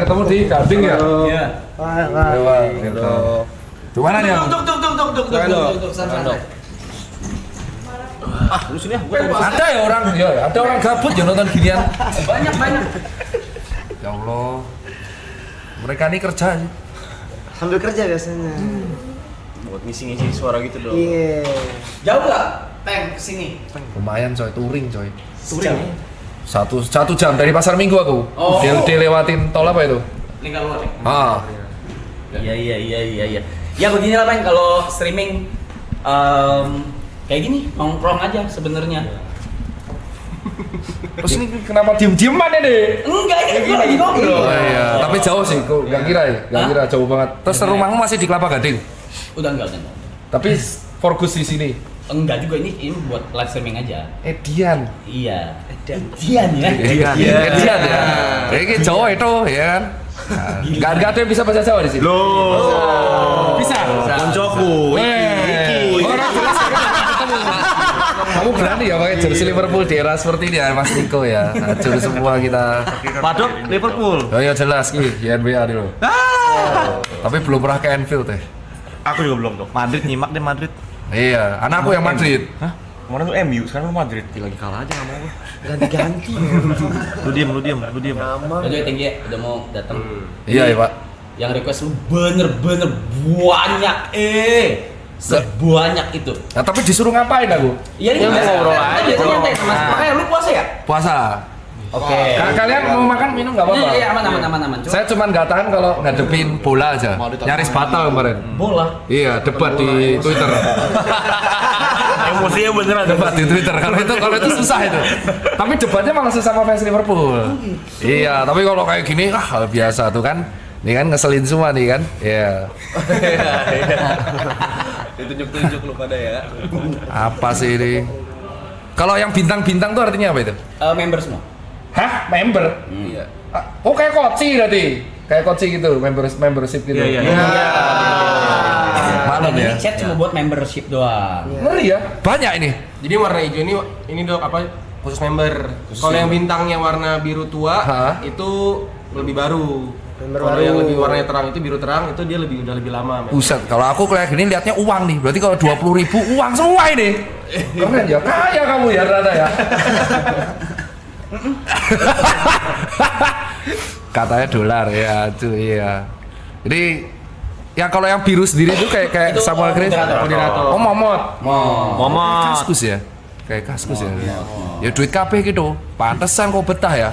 Ketemu di Gading ya? Iya. Wah, gitu. Gimana nih? Duk, santai. Lu sini ya, Ada ya orang, ada orang gabut ya nonton ginian. Banyak. Ya Allah. Mereka ini kerja. Sambil kerja biasanya. buat ngisi-ngisi suara gitu dong. Iya. Jauh nggak? Peng kesini. Lumayan coy, touring coy. Sejam. Satu jam dari Pasar Minggu aku. Oh. Dia lewatin tol apa itu? Lingkar luar. Ah. Iya. Ya begini lah Peng, kalau streaming kayak gini nongkrong aja sebenarnya. Terus ini kenapa diem-dieman ini? Enggak, ini gue lagi ngobrol. Oh iya, tapi jauh sih, kok nggak kira ya? Nggak kira, jauh banget. Terus rumahmu masih di Kelapa Gading? Udah enggak. Tapi fokus di sini. Enggak juga, ini buat live streaming aja. Edian. Iya. Edian ya. Edian ya. Ini Jawa itu ya kan. Nggak ada yang bisa bahasa Jawa di sini. Loh. Bisa. Koncoku. Orang jelas ketemu. Kamu berani ya pakai jersey Liverpool di era seperti ini ya Mas Niko ya. Hancur semua kita. Padok Liverpool. Oh iya jelas ki, di NBA dulu. Tapi belum pernah ke Anfield teh. Aku juga belum dong. Madrid nyimak deh Madrid. Iya, anakku yang Madrid. Hah? Kemarin tuh MU, sekarang lu Madrid. Lagi kalah aja nggak mau gua. Ganti-ganti. Lu diem. Udah tinggi ya, udah mau datang. Iya ya Pak. Yang request lu bener-bener banyak sebanyak itu. Nah, tapi disuruh ngapain aku? Iya ini biasa ngobrol Kita aja. biasa nyantai sama. Makanya lu puasa ya? Puasa. Oke. Kalian mau makan minum nggak apa-apa? Iya, aman. Coba. Saya cuma nggak tahan kalau ngadepin bola aja. Nyaris batal kemarin. Bola. Iya, debat di Twitter. Emosinya beneran. Debat di Twitter. Kalau itu susah itu. Tapi debatnya malah susah sama fans Liverpool. Iya, tapi kalau kayak gini biasa tuh kan. Nih kan ngeselin semua nih kan. Iya. Ditunjuk-tunjuk lu pada ya. Apa sih ini? Kalau yang bintang-bintang tuh artinya apa itu? Member semua. Hah? Member? Iya. Oh kayak koci berarti? Kayak koci gitu, membership gitu. Iya. Malam ya. Ini chat cuma buat membership doang. Ngeri ya? Banyak ini. Jadi warna hijau ini dok apa khusus member. Kalau yang bintangnya warna biru tua Hah? itu lebih baru. Member Kalau baru. yang lebih warnanya terang itu biru terang itu dia udah lebih lama. Buset, kalau aku kayak gini liatnya uang nih. Berarti kalau 20.000 uang semua ini. Keren ya, kaya kamu ya Rada ya. Katanya dolar ya, tuh iya. Jadi ya kalau yang biru sendiri itu kayak Itu Samuel Chris. Moderator. Oh, Momot. Mama. Kaskus ya. Kayak kaskus ya. Ya duit KP gitu. Pantesan kok betah ya.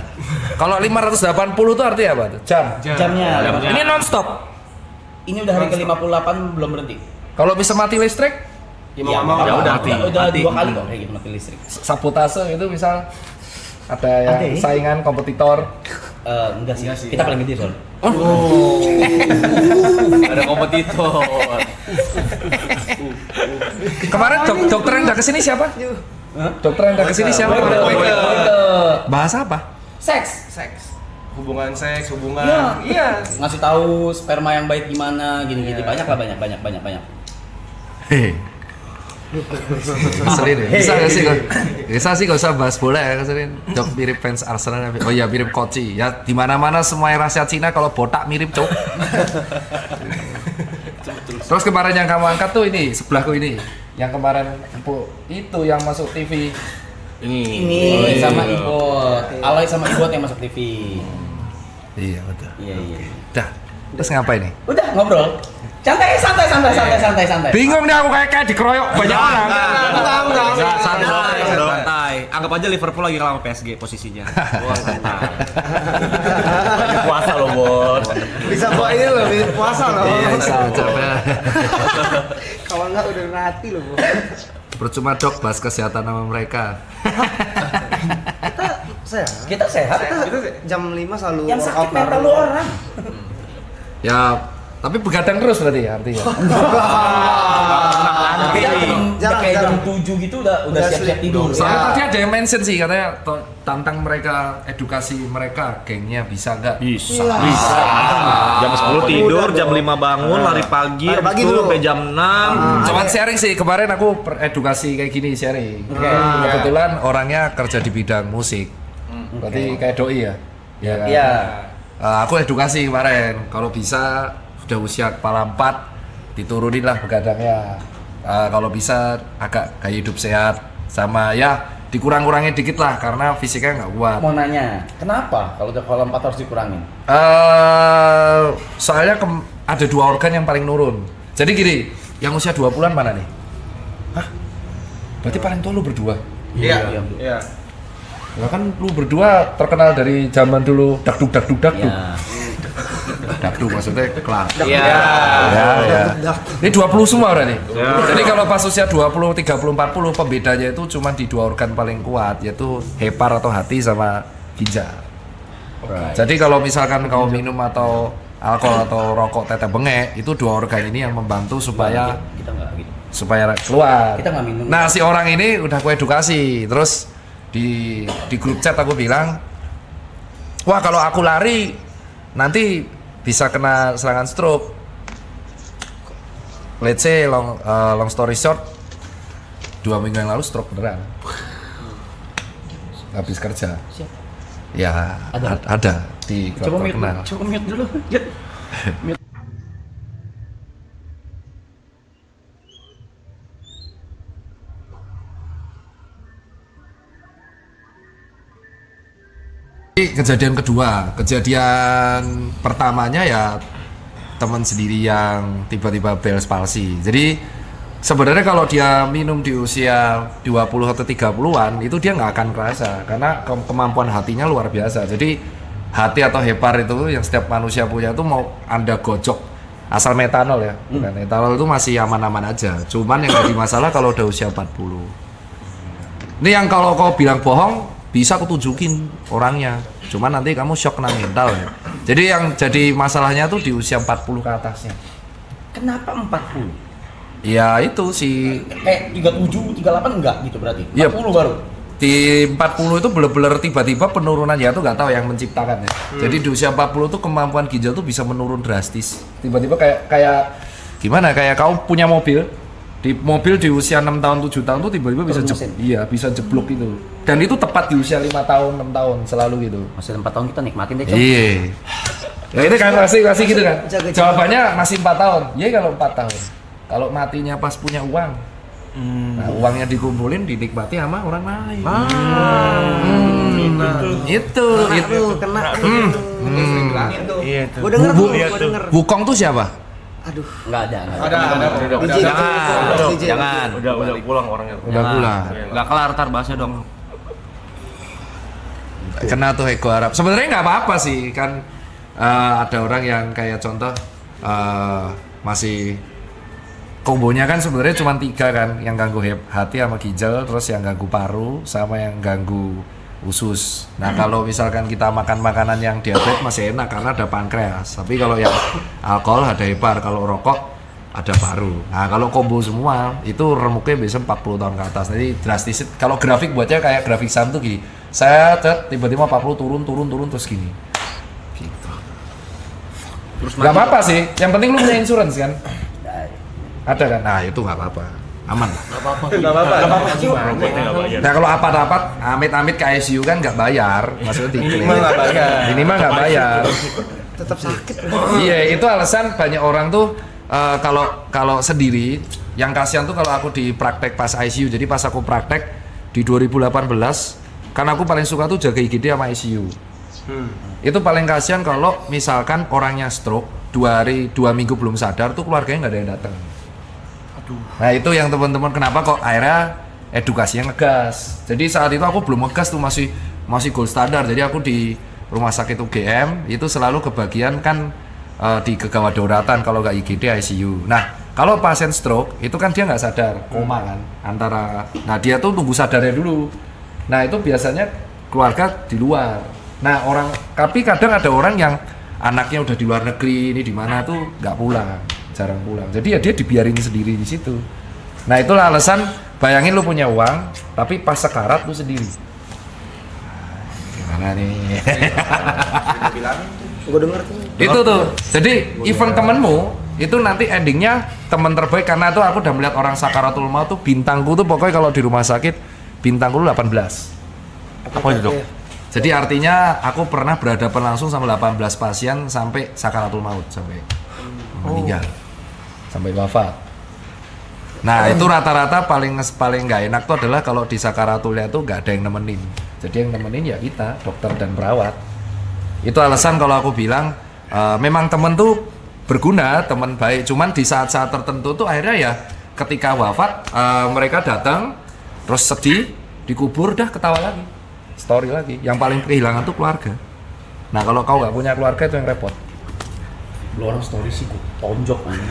Kalau 580 itu artinya apa tuh? Jam. Jamnya. Ini non-stop. Ini udah hari ke-58 belum berhenti. Kalau bisa mati listrik, Ya mau nggak mau. Ya udah, mati. Udah 2 kali kok kayak gitu mati listrik. sabotase itu misal ada yang Ada ya? saingan kompetitor. Enggak sih. Kita paling gede soalnya. Ada kompetitor. Kemarin dokter yang udah kesini siapa? Dokter yang udah kesini siapa? Bahas apa? Seks. Hubungan seks, hubungan. Iya. Ngasih tahu sperma yang baik gimana, gini-gini. Banyak lah. Hehe. Keselin ya? Bisa sih gak usah bahas bola ya keselin. Dok mirip fans Arsenal. Oh iya mirip Koci. Ya di mana-mana semua yang rahasia Cina kalau botak mirip cok. Terus kemarin yang kamu angkat tuh ini sebelahku ini. Yang kemarin itu yang masuk TV. Ini sama Ibot. Alay sama Ibot yang masuk TV. Iya betul. Iya. Dah. Terus ngapain nih? Udah ngobrol. Santai. Bingung deh aku kayak dikeroyok banyak orang. Enggak, santai. Anggap aja Liverpool lagi kalah sama PSG posisinya. Santai. Lagi puasa loh, Bon. Bisa bawa ini loh, puasa loh. Iya, bisa. Kalau enggak udah mati loh, Bu. Percuma dok bahas kesehatan sama mereka. Kita sehat. Jam 5 selalu Yang sakit workout mental bareng. lu orang. Ya, tapi begadang terus berarti ya artinya. Kita Jarang, kayak jam jarang. 7 gitu udah siap-siap tidur. Soalnya tadi ada yang mention sih katanya tantang mereka edukasi mereka gengnya bisa nggak? Bisa. Jam 10 tidur, jam 5 bangun, lari pagi, Lari pagi habis itu dulu. sampai jam 6. Cuman sharing sih kemarin aku edukasi kayak gini sharing. Kebetulan orangnya kerja di bidang musik. Berarti kayak doi ya. Ya. Kan? Iya. aku edukasi kemarin, kalau bisa sudah usia kepala 4 diturunin lah begadangnya. Kalau bisa agak gaya hidup sehat sama ya dikurang-kurangin dikit lah karena fisiknya nggak kuat. Mau nanya, kenapa kalau udah kepala 4 harus dikurangin? Soalnya ada 2 organ yang paling nurun. Jadi gini, yang usia 20-an mana nih? Hah? Berarti paling tua lu berdua? Iya. Lah kan lu berdua terkenal dari zaman dulu dakduk. Iya. Dakduk maksudnya kelar. Iya. Ya. Ini 20 semua berarti. Jadi kalau pas usia 20, 30, 40 pembedanya itu cuma di 2 organ paling kuat yaitu hepar atau hati sama ginjal. Jadi kalau misalkan kau minum atau alkohol atau rokok tetes bengek itu 2 organ ini yang membantu supaya Kita nggak gitu. supaya keluar. Kita nggak minum. Nah, si orang ini udah aku edukasi. Terus di grup chat aku bilang, "Wah, kalau aku lari nanti bisa kena serangan stroke." Let's say long story short, 2 minggu yang lalu stroke beneran. Habis kerja. Ya, ada di Coba klub terkenal. mute dulu. Jet. Kejadian kedua, kejadian pertamanya ya teman sendiri yang tiba-tiba Bell's palsy. Jadi sebenarnya kalau dia minum di usia 20 atau 30-an itu dia nggak akan kerasa karena kemampuan hatinya luar biasa. Jadi hati atau hepar itu yang setiap manusia punya itu mau Anda gocok asal metanol ya. Bukan etanol itu masih aman-aman aja. Cuman yang jadi masalah kalau udah usia 40. Ini yang kalau kau bilang bohong bisa aku tunjukin orangnya, cuman nanti kamu shock kena mental ya. Jadi yang jadi masalahnya tuh di usia 40 ke atasnya. Kenapa 40? Ya itu sih Kayak 37, 38 enggak gitu berarti? 40 Iya. baru? di 40 itu bener-bener tiba-tiba penurunan ya tuh nggak tahu yang menciptakan ya. Jadi di usia 40 tuh kemampuan ginjal tuh bisa menurun drastis. Tiba-tiba kayak gimana? Kayak kau punya mobil. Di mobil di usia 6 tahun 7 tahun tuh tiba-tiba bisa bisa jeblok gitu. Dan itu tepat di usia 5 tahun 6 tahun selalu gitu. Masih 4 tahun kita nikmatin deh, Cok. Iya. Ya ini kan masih gitu kan. Jawabannya masih 4 tahun. Iya kalau 4 tahun. Kalau matinya pas punya uang. Nah, uangnya dikumpulin dinikmati sama orang lain. Itu. Kena. Iya tuh. Gue denger tuh, gue denger. Wukong tuh siapa? Aduh. Enggak ada. DJ. Jangan. Udah pulang orangnya. Udah pulang. Nggak kelar tar bahasnya dong. Kena tuh ego Arab. Sebenarnya nggak apa-apa sih kan. Ada orang yang kayak contoh masih kombonya kan sebenarnya cuma 3 kan, yang ganggu hati sama ginjal, terus yang ganggu paru sama yang ganggu usus. Nah kalau misalkan kita makan makanan yang diabetes masih enak karena ada pankreas. Tapi kalau yang alkohol ada hepar, kalau rokok ada paru. Nah kalau combo semua itu remuknya biasa 40 tahun ke atas. Jadi drastis. Kalau grafik buatnya kayak grafik saham tuh gini. Saya tiba-tiba 40 turun terus gini. Gitu. Terus Gak apa-apa sih. Yang penting lu punya insurance kan? Ada kan? Nah itu nggak apa-apa, aman. Enggak apa-apa. Nah kalau apa-apa, amit-amit ke ICU kan nggak bayar, maksudnya diklaim. Minimal nggak bayar. Minimal nggak bayar. Tetap sakit. Iya itu alasan banyak orang tuh kalau sendiri, yang kasihan tuh kalau aku di praktek pas ICU. Jadi pas aku praktek di 2018, karena aku paling suka tuh jaga IGD sama ICU. Itu paling kasihan kalau misalkan orangnya stroke 2 minggu belum sadar tuh keluarganya nggak ada yang datang. Nah itu yang teman-teman kenapa kok akhirnya edukasinya ngegas. Jadi saat itu aku belum ngegas tuh masih gold standar. Jadi aku di rumah sakit UGM itu selalu kebagian kan di kegawat dauratan kalau nggak IGD ICU. Nah kalau pasien stroke itu kan dia nggak sadar, koma kan nah dia tuh tunggu sadarnya dulu. Nah itu biasanya keluarga di luar. Nah tapi kadang ada orang yang anaknya udah di luar negeri, ini di mana tuh nggak pulang, jarang pulang. Jadi ya dia dibiarin sendiri di situ. Nah itulah alasan, bayangin lu punya uang, tapi pas sekarat lu sendiri. Gimana nih? Gue denger tuh. Itu tuh. Jadi event temenmu itu nanti endingnya teman terbaik karena tuh aku udah melihat orang sakaratul maut tuh bintangku tuh pokoknya kalau di rumah sakit bintangku 18. Apa itu dok? Jadi artinya aku pernah berhadapan langsung sama 18 pasien sampai sakaratul maut, sampai meninggal, sampai wafat. Nah itu rata-rata paling nggak enak tuh adalah kalau di sakaratulnya tuh nggak ada yang nemenin. Jadi yang nemenin ya kita, dokter dan perawat. Itu alasan kalau aku bilang memang temen tuh berguna, teman baik. Cuman di saat-saat tertentu tuh akhirnya ya ketika wafat mereka datang terus sedih, dikubur, dah ketawa lagi, story lagi. Yang paling kehilangan tuh keluarga. Nah kalau kau nggak punya keluarga itu yang repot. Lu orang story sih gue tonjok nih.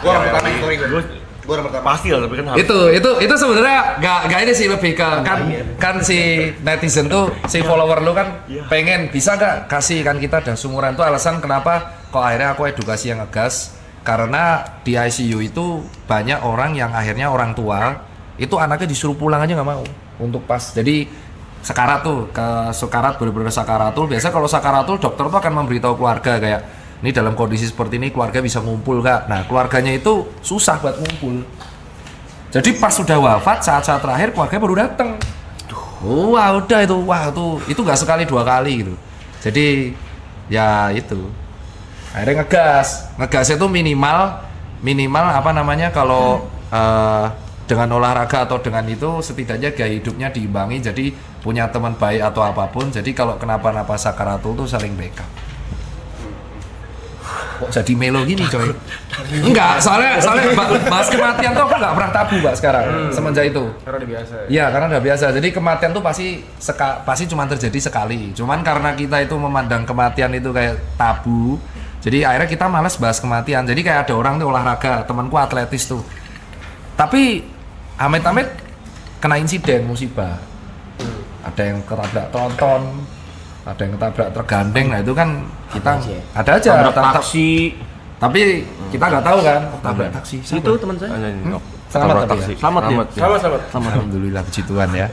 Gua orang pertama story gua. Gua orang pertama. Pasti lah, tapi kan harus. Itu sebenarnya nggak ini sih, lebih ke kan si netizen tuh, si follower lu kan pengen bisa nggak kasih kan kita ada sumuran tuh alasan kenapa kok akhirnya aku edukasi yang ngegas, karena di ICU itu banyak orang yang akhirnya orang tua itu anaknya disuruh pulang aja nggak mau untuk pas jadi sekarat tuh, ke sekarat bener-bener sakaratul. Biasa kalau sakaratul dokter tuh akan memberitahu keluarga kayak ini dalam kondisi seperti ini keluarga bisa ngumpul kak. Nah keluarganya itu susah buat ngumpul. Jadi pas sudah wafat saat-saat terakhir keluarga baru datang. Wah udah itu nggak sekali 2 kali gitu. Jadi ya itu akhirnya ngegas itu minimal apa namanya kalau dengan olahraga atau dengan itu setidaknya gaya hidupnya diimbangi, jadi punya teman baik atau apapun. Jadi kalau kenapa-napa sakaratul tuh saling backup. Kok jadi melo gini coy? Enggak, soalnya bahas kematian tuh aku nggak pernah tabu Pak sekarang semenjak itu. Karena udah biasa. Iya, karena udah biasa. Jadi kematian tuh pasti cuma terjadi sekali. Cuman karena kita itu memandang kematian itu kayak tabu, jadi akhirnya kita malas bahas kematian. Jadi kayak ada orang tuh olahraga, temanku atletis tuh. Tapi amit-amit kena insiden musibah. Ada yang ketabrak tronton, ada yang ketabrak tergandeng. Nah itu kan kita ada aja taksi. Tapi kita nggak tahu kan tabrak taksi. Itu teman saya. Selamat tapi ya. Selamat ya. Selamat. Alhamdulillah puji Tuhan ya.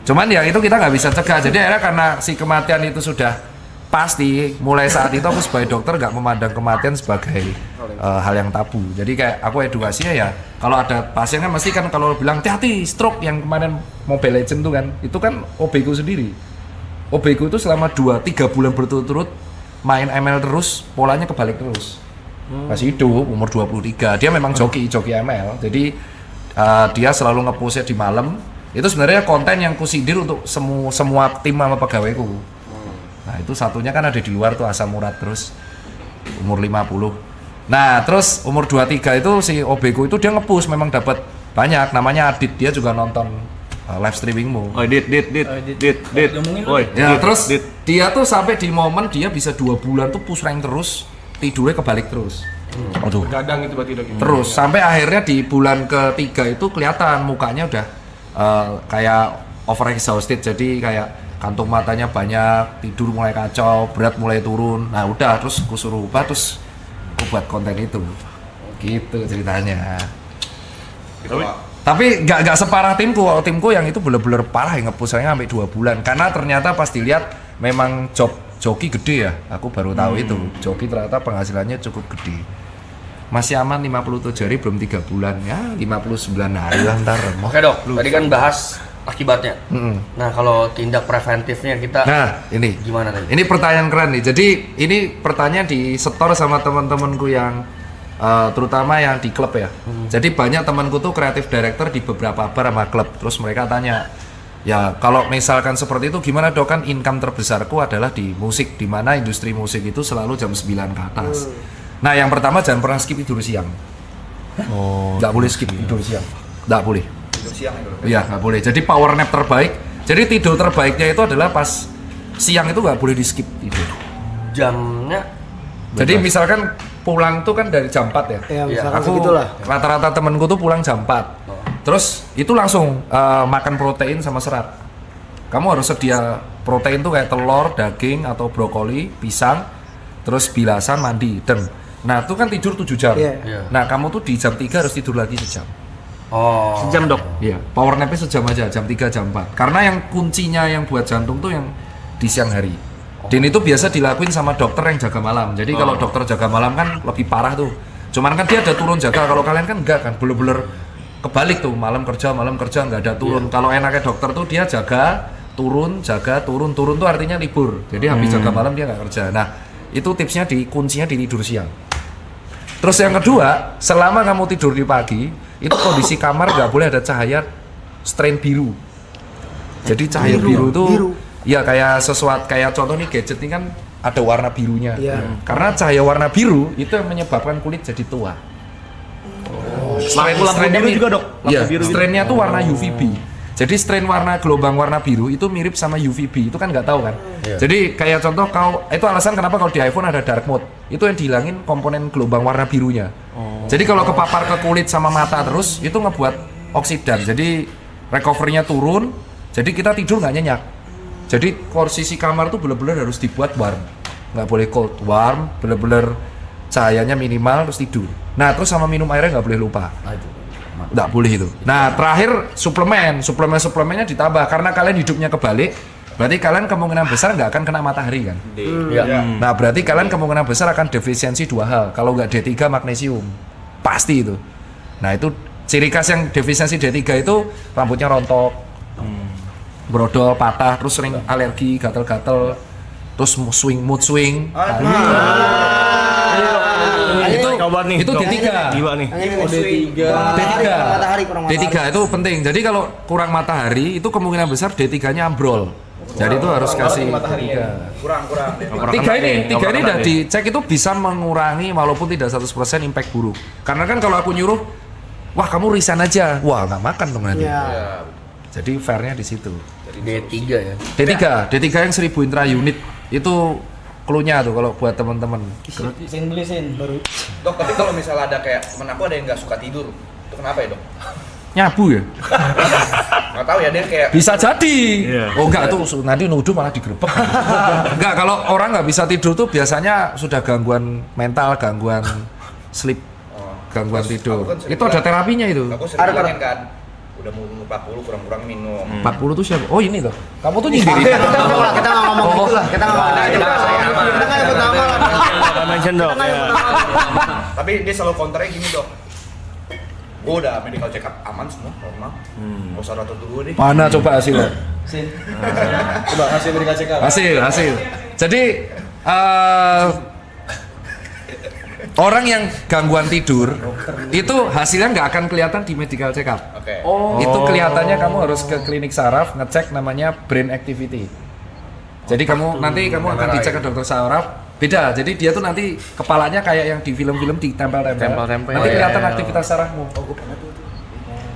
Cuman ya itu kita nggak bisa cegah. Jadi akhirnya karena si kematian itu sudah pasti, mulai saat itu aku sebagai dokter nggak memandang kematian sebagai hal yang tabu. Jadi kayak aku edukasinya ya kalau ada pasien kan mesti kan kalau bilang hati-hati stroke yang kemarin Mobile Legend tuh kan, itu kan OB-ku sendiri. OB-ku itu selama 2-3 bulan berturut-turut main ML terus, polanya kebalik terus. Masih hidup, umur 23. Dia memang joki ML. Jadi dia selalu nge-push-nya di malam. Itu sebenarnya konten yang kusindir untuk semua tim sama pegawaiku. Nah, itu satunya kan ada di luar tuh Asam Murad terus umur 50. Nah, terus umur 23 itu si OB-ku itu dia nge-push memang dapat banyak, namanya Adit, dia juga nonton live streamingmu. Oh, dit. Woi, Ya, terus dia tuh sampai di momen dia bisa 2 bulan tuh push rank terus, tidurnya kebalik terus. Aduh. Gadang itu berarti dok. Terus sampai akhirnya di bulan ketiga itu kelihatan mukanya udah kayak over exhausted, jadi kayak kantung matanya banyak, tidur mulai kacau, berat mulai turun. Nah udah terus aku suruh ubah, terus aku buat konten itu. Gitu ceritanya. Tapi nggak separah timku. Kalau timku yang itu bener-bener parah yang nge-push-nya sampai 2 bulan. Karena ternyata pas dilihat memang joki gede ya. Aku baru tahu itu. Joki ternyata penghasilannya cukup gede. Masih aman 57 hari belum 3 bulan ya, 59 hari lah ntar. Oke dok, tadi kan bahas akibatnya. Nah kalau tindak preventifnya kita ini gimana tadi? Ini pertanyaan keren nih. Jadi ini pertanyaan disetor sama teman-temanku yang terutama yang di klub ya. Jadi banyak temanku tuh kreatif director di beberapa bar sama klub. Terus mereka tanya, ya kalau misalkan seperti itu gimana dok, kan income terbesarku adalah di musik, di mana industri musik itu selalu jam 9 ke atas. Nah yang pertama jangan pernah skip tidur siang. Nggak boleh skip tidur siang. Nggak boleh. Iya nggak boleh. Jadi power nap terbaik. Jadi tidur terbaiknya itu adalah pas siang itu nggak boleh di skip tidur. Jamnya? Jadi misalkan pulang tuh kan dari jam 4 ya. Ya misalkan Aku segitulah. rata-rata temenku tuh pulang jam 4. Terus itu langsung makan protein sama serat. Kamu harus sedia protein tuh kayak telur, daging atau brokoli, pisang, terus bilasan, mandi, dan nah itu kan tidur 7 jam. Nah kamu tuh di jam 3 harus tidur lagi sejam. Sejam dok. Iya, power nap-nya sejam aja, jam 3, jam 4. Karena yang kuncinya yang buat jantung tuh yang di siang hari. Dan itu biasa dilakuin sama dokter yang jaga malam. Jadi kalau dokter jaga malam kan lebih parah tuh. Cuman kan dia ada turun jaga, kalau kalian kan enggak kan, bener-bener kebalik tuh, malam kerja nggak ada turun. Kalau enaknya dokter tuh dia jaga, turun jaga, turun tuh artinya libur. Jadi habis jaga malam dia nggak kerja. Nah itu tipsnya kuncinya di tidur siang. Terus yang kedua, selama kamu tidur di pagi, itu kondisi kamar nggak boleh ada cahaya strain biru. Jadi cahaya biru itu ya kayak sesuatu, kayak contoh nih gadget ini kan ada warna birunya. Karena cahaya warna biru itu yang menyebabkan kulit jadi tua. Lampu biru juga, Dok. Iya, strainnya tuh warna UVB. Jadi strain gelombang warna biru itu mirip sama UVB, itu kan nggak tahu kan. Jadi kayak contoh itu alasan kenapa kalau di iPhone ada dark mode, itu yang dihilangin komponen gelombang warna birunya. Jadi kalau kepapar ke kulit sama mata terus, itu ngebuat oksidan. Jadi recovery-nya turun, jadi kita tidur nggak nyenyak. Jadi posisi kamar tuh bener-bener harus dibuat warm, nggak boleh cold, warm, bener-bener cahayanya minimal terus tidur. Nah terus sama minum airnya nggak boleh lupa. Nggak boleh itu. Nah terakhir suplemennya ditambah karena kalian hidupnya kebalik, berarti kalian kemungkinan besar nggak akan kena matahari kan. Nah berarti kalian kemungkinan besar akan defisiensi 2 hal. Kalau nggak D3 magnesium pasti itu. Nah itu ciri khas yang defisiensi D3 itu rambutnya rontok, brodol, patah, terus sering alergi, gatel-gatel, terus mood swing. Itu D3. Gila nih. D3 itu penting. Jadi kalau kurang matahari itu kemungkinan besar D3-nya ambrol. Jadi itu harus kasih D3. Tiga ini udah dicek itu bisa mengurangi walaupun tidak 100% impact buruk. Karena kan kalau aku nyuruh, wah kamu resign aja, wah nggak makan dong nanti. Jadi fairnya di situ. D3 ya. D3 yang 1000 intra unit itu clue-nya tuh kalau buat teman-teman. Dok, tapi kalau misalnya ada kayak temen aku ada yang nggak suka tidur, itu kenapa ya dok? Nyabu ya? Nggak tahu ya, dia kayak Bisa jadi. Oh enggak tuh nanti nuduh malah digerebek. Enggak, kalau orang nggak bisa tidur tuh biasanya sudah gangguan mental, gangguan sleep, gangguan tidur. aku kan sering Itu ada terapinya itu. aku sering bilangin kan, udah mau 40 kurang-kurang minum. 40 tuh siapa? Oh ini tuh. Kamu tuh nyindirin. Kita nggak ngomong gitu lah. Kita nggak nyebut nama lah. Mention, Dok. Tapi dia selalu counternya gini dok. Gue udah medical check up aman semua, normal. Nggak usah rotot dulu deh. Mana coba hasilnya? Coba hasil medical check up. Hasil. Jadi orang yang gangguan tidur itu hasilnya nggak akan kelihatan di medical check up. Oke. Itu kelihatannya kamu harus ke klinik saraf ngecek namanya brain activity. Jadi nanti kamu akan dicek ke dokter saraf. Beda. Jadi dia tuh nanti kepalanya kayak yang di film-film ditempel-tempel. Nanti kelihatan aktivitas sarafmu.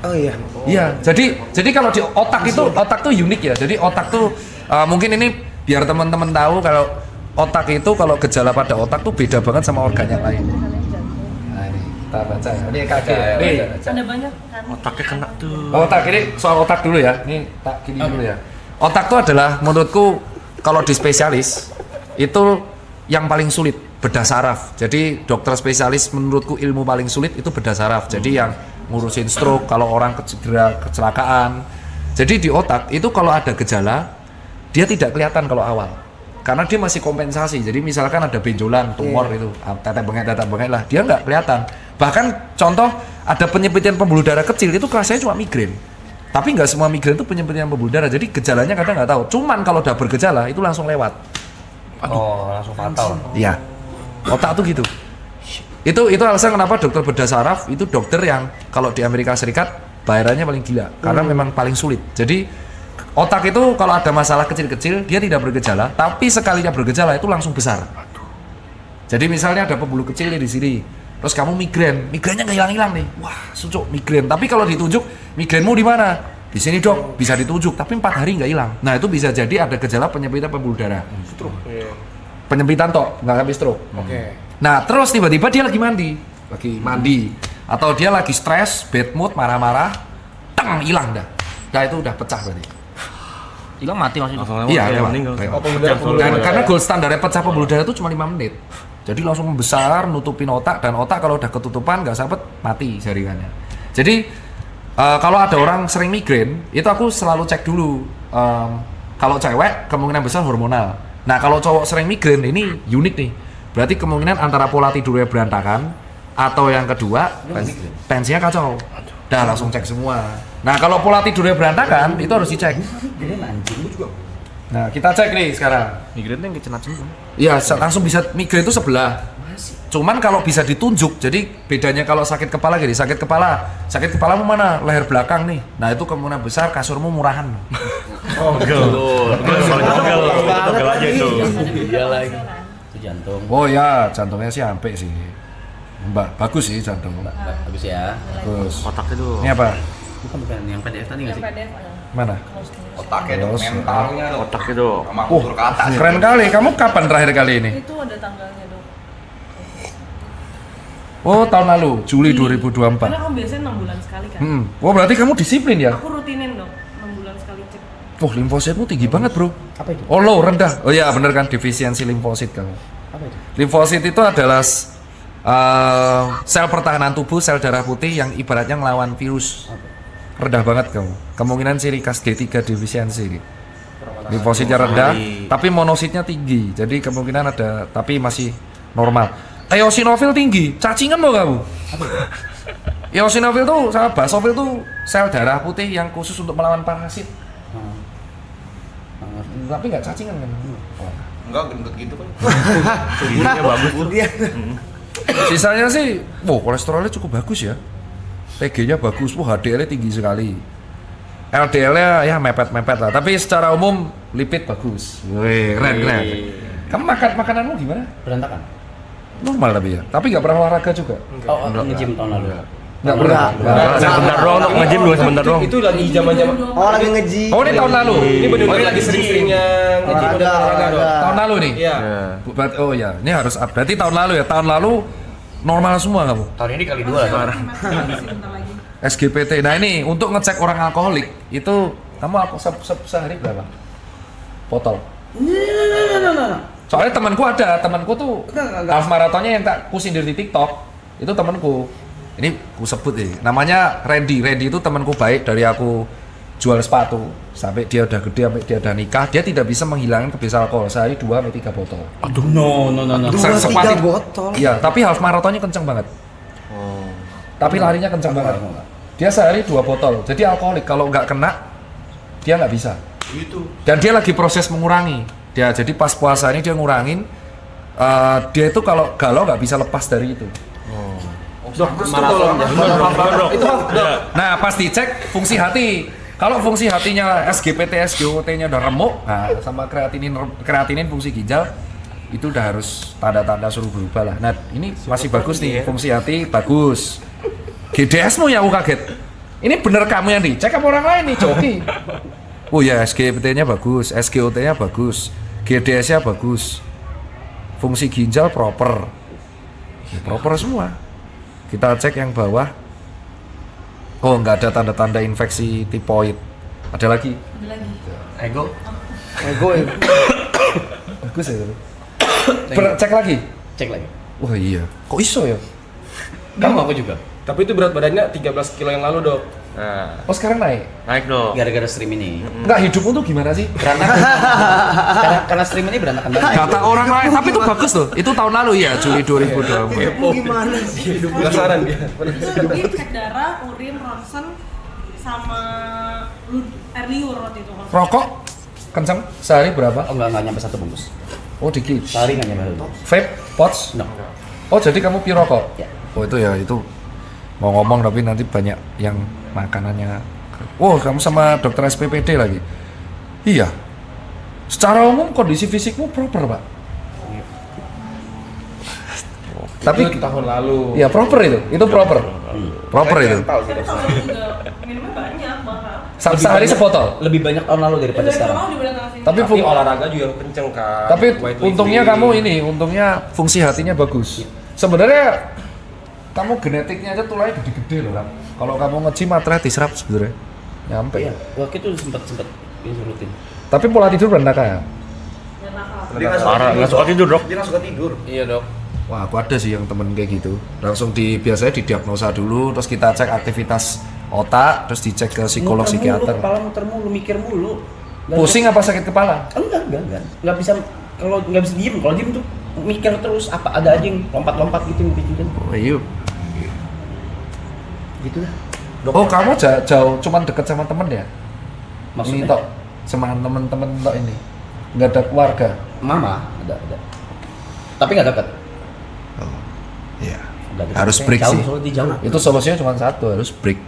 Oh iya. Iya. Jadi kalau di otak tuh unik ya. Jadi otak tuh mungkin ini biar teman-teman tahu kalau otak itu kalau gejala pada otak tuh beda banget sama organ yang lain. Nah ini kita baca. Ini kaki. Nih. Ada banyak kan? Otaknya kena tuh. Otak ini soal otak dulu ya. Ini tak gini dulu ya. Otak tuh adalah menurutku kalau di spesialis itu yang paling sulit bedah saraf. Jadi dokter spesialis menurutku ilmu paling sulit itu bedah saraf. Jadi yang ngurusin stroke kalau orang kecelakaan. Jadi di otak itu kalau ada gejala dia tidak kelihatan kalau awal. Karena dia masih kompensasi. Jadi misalkan ada benjolan, tumor itu, tetek bengek lah, dia nggak kelihatan. Bahkan contoh ada penyempitan pembuluh darah kecil itu rasanya cuma migrain. Tapi nggak semua migrain itu penyempitan pembuluh darah. Jadi gejalanya kadang nggak tahu. Cuman kalau udah bergejala itu langsung lewat. Oh, langsung fatal. Iya. Otak tuh gitu. Itu alasan kenapa dokter bedah saraf itu dokter yang kalau di Amerika Serikat bayarannya paling gila karena memang paling sulit. Jadi otak itu kalau ada masalah kecil-kecil dia tidak bergejala, tapi sekalinya bergejala itu langsung besar. Jadi misalnya ada pembuluh kecil di sini, terus kamu migrainnya nggak hilang-hilang nih, wah sucuk migrain. Tapi kalau ditunjuk migrainmu di mana? Di sini dok, bisa ditunjuk, tapi 4 hari nggak hilang. Nah itu bisa jadi ada gejala penyempitan pembuluh darah. Penyempitan tok, nggak sampai stroke. Nah terus tiba-tiba dia lagi mandi, atau dia lagi stres, bad mood, marah-marah, hilang dah. Nah itu udah pecah berarti. Hilang mati maksudnya. Iya, meninggal. Dan karena gold standarnya pecah pembuluh darah itu cuma 5 menit. Jadi langsung membesar, nutupin otak, dan otak kalau udah ketutupan nggak sempet mati jaringannya. Jadi kalau ada orang sering migrain, itu aku selalu cek dulu. Kalau cewek kemungkinan besar hormonal. Nah kalau cowok sering migrain ini unik nih. Berarti kemungkinan antara pola tidurnya berantakan atau yang kedua tensinya kacau. Dah langsung cek semua. Nah kalau pola tidurnya berantakan itu harus dicek. Nah kita cek nih sekarang. Migrainnya yang kecenat semua. Iya langsung bisa migrain itu sebelah. Cuman kalau bisa ditunjuk, jadi bedanya kalau sakit kepala gini, sakit kepalamu mana? Leher belakang nih. Nah itu kemungkinan besar kasurmu murahan. Oh, pegel aja itu. Iya lagi. Itu jantung. Oh ya jantungnya sih sampai sih. Mbak bagus sih jantung. Bagus ya. Bagus. Otaknya tuh. Ini apa? Bukan yang PDF tadi nggak sih? Mana? Otaknya dong, Terus, mentalnya dong. Otaknya tuh. Sama kultur ke atas. Keren kali. Kamu kapan terakhir kali ini? Itu ada tanggalnya dok. Oh tahun lalu, Juli 2024. Karena kamu biasanya 6 bulan sekali kan. Oh berarti kamu disiplin ya? Aku rutinin dok, 6 bulan sekali cek. Oh limfositmu tinggi banget bro. Apa itu? Oh low, rendah. Oh iya bener kan, defisiensi limfosit kamu. Apa itu? Limfosit itu adalah sel pertahanan tubuh, sel darah putih yang ibaratnya ngelawan virus. Rendah banget kamu. Kemungkinan ciri khas G3 defisiensi. Limfositnya rendah, tapi monositnya tinggi. Jadi kemungkinan ada, tapi masih normal. Eosinofil tinggi, cacingan lo kamu. Eosinofil tuh sama basofil tuh sel darah putih yang khusus untuk melawan parasit. Tapi nggak cacingan kan? Enggak gendut gitu kan. Giginya bagus tuh. Sisanya sih, kolesterolnya cukup bagus ya. TG-nya bagus, HDL-nya tinggi sekali. LDL-nya ya mepet-mepet lah, tapi secara umum lipid bagus. Wih, keren. Kamu makananmu gimana? Berantakan. Normal tapi nggak pernah olahraga juga. Oh, nge-gym tahun lalu. Nggak pernah. Sebentar doang untuk nge-gym dulu sebentar doang. Itu lagi zaman-zaman. Oh lagi nge-gym. Oh ini tahun lalu. Ini bener-bener lagi sering-seringnya nge-gym olahraga dong. Tahun lalu nih. Iya. Oh ya, ini harus up. Berarti tahun lalu ya. Tahun lalu normal semua kamu. Tahun ini kali 2 lah. SGPT. Nah ini untuk ngecek orang alkoholik itu kamu sehari berapa? Botol. Soalnya temanku tuh half marathonnya yang tak kusindir di TikTok itu temanku. Ini ku sebut nih, namanya Randy. Randy itu temanku baik dari aku jual sepatu sampai dia udah gede, sampai dia udah nikah, dia tidak bisa menghilangkan kebiasaan alkohol sehari 2-3 botol. Aduh, no. 2-3 botol. Iya, tapi half marathonnya kenceng banget. Tapi larinya kenceng banget. Dia sehari 2 botol. Jadi alkoholik kalau nggak kena dia nggak bisa. Gitu. Dan dia lagi proses mengurangi. Dia jadi pas puasa ini dia ngurangin. Dia itu kalau galau nggak bisa lepas dari itu. Nah pas dicek fungsi hati. Kalau fungsi hatinya SGPT, SGOT-nya udah remuk, nah sama kreatinin fungsi ginjal itu udah harus tanda-tanda suruh berubah lah. Nah ini masih bagus nih, fungsi hati bagus. GDS-mu ya aku kaget. Ini bener kamu yang dicek apa orang lain nih, Coki? Oh ya, SGPT-nya bagus, SGOT-nya bagus, GDS-nya bagus, fungsi ginjal proper, ya, proper semua. Kita cek yang bawah, oh nggak ada tanda-tanda infeksi tipoid. Ada lagi? Ego. Ya. Bagus ya itu. Cek lagi? Cek lagi. Wah iya, kok iso ya? Kamu aku juga. Tapi itu berat badannya 13 kilo yang lalu dok. Nah, Oh sekarang naik? naik dong. Gara-gara stream ini. Enggak, hidupmu tuh gimana sih? Berantakan. karena stream ini berantakan banget. Kata orang lain, tapi itu bagus tuh. Itu tahun lalu ya, Juli 2024. Gimana sih? Penasaran dia. Ini cek darah, urin, ronsen, sama air liur waktu itu. Rokok kenceng sehari berapa? Oh nggak nyampe 1 bungkus. Oh dikit. Sehari nggak nyampe 1 bungkus. Vape, pots? No. Oh jadi kamu pure rokok? Ya. Oh itu ya itu mau ngomong tapi nanti banyak yang makanannya. Oh kamu sama dokter SPPD lagi? Iya. Secara umum kondisi fisikmu proper pak. Tapi Itu tahun lalu. ya proper itu proper. Proper itu. Tahu sih. Tapi tahun lalu juga minumnya banyak bahkan. Sehari sepotol. Lebih banyak tahun lalu daripada Dari sekarang. tahun dibanding tahun sini. Tapi Tapi olahraga juga kenceng kan. Tapi Weightlifting. untungnya kamu ini, untungnya fungsi hatinya bagus. Sebenarnya kamu genetiknya aja tulangnya gede-gede loh kan. Kalau kamu nge-gym matanya diserap sebenarnya. Nyampe. Iya, waktu itu sempet ini rutin. Tapi pola tidur berantakan. Dia nggak Parah, nggak suka tidur dok. Dia nggak suka tidur. Iya dok. Wah, aku ada sih yang temen kayak gitu. Langsung biasanya didiagnosa dulu, terus kita cek aktivitas otak, terus dicek ke psikolog, Muter mulu, psikiater. kepala muter mulu, mikir mulu. Nggak Pusing apa sakit kepala? bisa- Enggak. Nggak bisa, kalau nggak bisa diem. Kalau diem tuh mikir terus, apa ada aja yang lompat-lompat gitu yang pikirin. Oh iya. Gitu lah. Oh, kamu jauh cuman deket sama temen ya? Ini Maksudnya? tok sama temen-temen tok ini. Nggak ada keluarga. Mama ada. Tapi nggak dekat. Iya. Nggak dekat. Harus break jauh, sih. soalnya dia jauh. Itu solusinya cuma satu, harus break.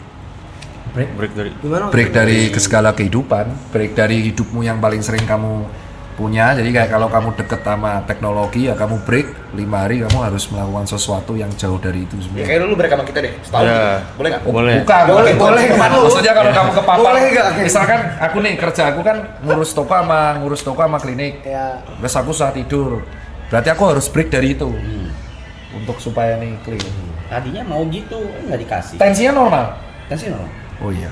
Break dari Break dari segala kehidupan, break dari hidupmu yang paling sering kamu punya. Jadi kayak kalau kamu deket sama teknologi ya kamu break 5 hari, kamu harus melakukan sesuatu yang jauh dari itu Ya semua. kayak dulu break sama kita deh, setahun. Ya. Boleh nggak? Boleh. Bukan, Boleh nggak? Maksudnya kalau kamu kepapar, Boleh nggak? misalkan aku nih kerja, aku kan ngurus toko sama klinik. Ya. Terus aku susah tidur. Berarti aku harus break dari itu. Untuk supaya nih clear. Tadinya mau gitu, nggak dikasih. Tensinya normal. Tensi normal. Oh iya.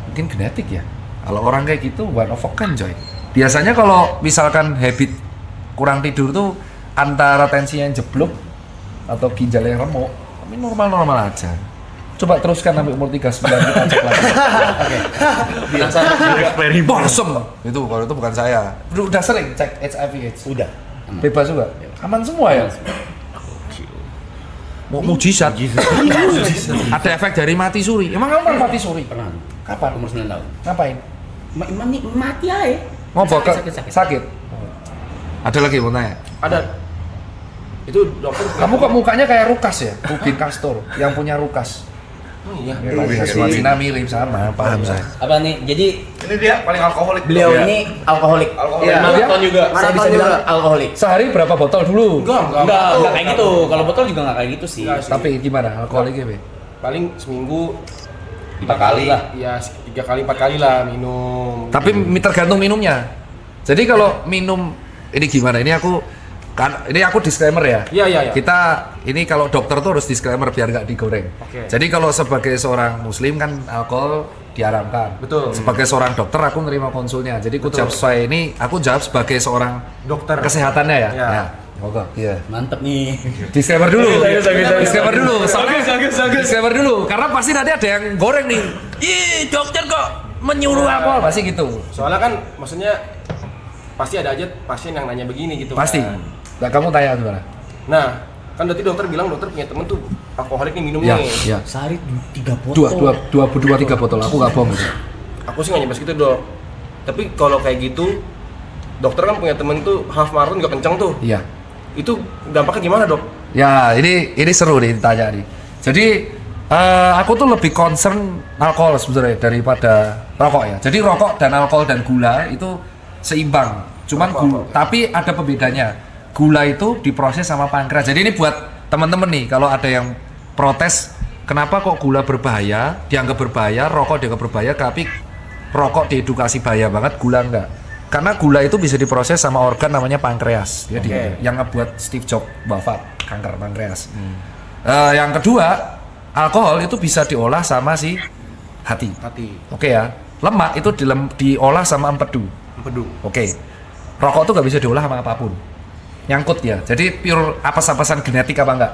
Mungkin genetik ya. Kalau orang kayak gitu one of a kind, coy. Biasanya kalau misalkan habit kurang tidur tuh antara tensi yang jeblok atau ginjal yang remuk, tapi normal-normal aja. Coba teruskan sampai umur 39 kita cek lagi. eksperimen. Borsem. Itu kalau itu bukan saya. Udah sering cek HIV/AIDS. Udah. Bebas juga. Aman semua ya. Mau mujizat. Ada efek dari mati suri. Emang kamu mati suri? Pernah. Kapan? Umur 9 tahun. Ngapain? Mati aja. Ngobrol Sakit. sakit. Ada lagi mau tanya. Ada. Itu dokter. Kamu kok mukanya kayak Rukas ya? Rubin Castor yang punya Rukas. Oh iya. Cina mirip sama, paham saya. Apa nih? Jadi Ini dia paling alkoholik. beliau Iya. ini alkoholik. Alkoholik. Iya. Maraton juga. Saya bisa Maraton bilang juga. alkoholik. Sehari berapa botol dulu? Enggak kayak gitu. Kalau botol juga nggak kayak gitu sih. Enggak sih. Tapi gimana alkoholiknya, Be? Paling seminggu 5 kali lah. ya 3 kali 4 kali lah minum. Tapi tergantung minumnya. Jadi kalau minum ini gimana? Ini aku disclaimer ya. Iya. Kita ini kalau dokter tuh harus disclaimer biar nggak digoreng. Oke. Jadi kalau sebagai seorang muslim kan alkohol diharamkan. Betul. Sebagai seorang dokter aku nerima konsulnya. Jadi aku jawab sesuai ini, aku jawab sebagai seorang Dokter. kesehatannya ya. Ya. Oke, iya. Mantep nih. Disclaimer dulu. Disclaimer dulu. Soalnya disclaimer dulu karena pasti nanti ada yang goreng nih. Ih, dokter kok menyuruh alkohol pasti gitu. Soalnya kan maksudnya pasti ada aja pasien yang nanya begini gitu. Pasti. kan. Nah, kamu tanya gimana? Nah, kan berarti dokter bilang dokter punya temen tuh alkoholik nih minum Ya, nih. ya. Sehari 3 botol. Dua, 3 botol. Aku nggak bohong itu. Aku sih nggak nyebas gitu dok. Tapi kalau kayak gitu, dokter kan punya temen tuh half marathon juga kencang tuh. Iya. Itu dampaknya gimana dok? Ya, ini seru nih ditanya nih. Jadi aku tuh lebih concern alkohol sebenarnya daripada rokok ya. Jadi rokok dan alkohol dan gula itu seimbang. Cuman tapi ada pembedanya. Gula itu diproses sama pankreas. Jadi ini buat teman-teman nih, kalau ada yang protes, kenapa kok gula berbahaya, dianggap berbahaya, rokok dianggap berbahaya, tapi rokok diedukasi bahaya banget, gula enggak. Karena gula itu bisa diproses sama organ namanya pankreas. Jadi yang ngebuat Steve Jobs wafat kanker pankreas. Yang kedua, alkohol itu bisa diolah sama si hati. Oke ya. Lemak itu diolah sama empedu. Oke. Rokok tuh nggak bisa diolah sama apapun. Nyangkut ya. Jadi pure apes-apesan genetik apa enggak?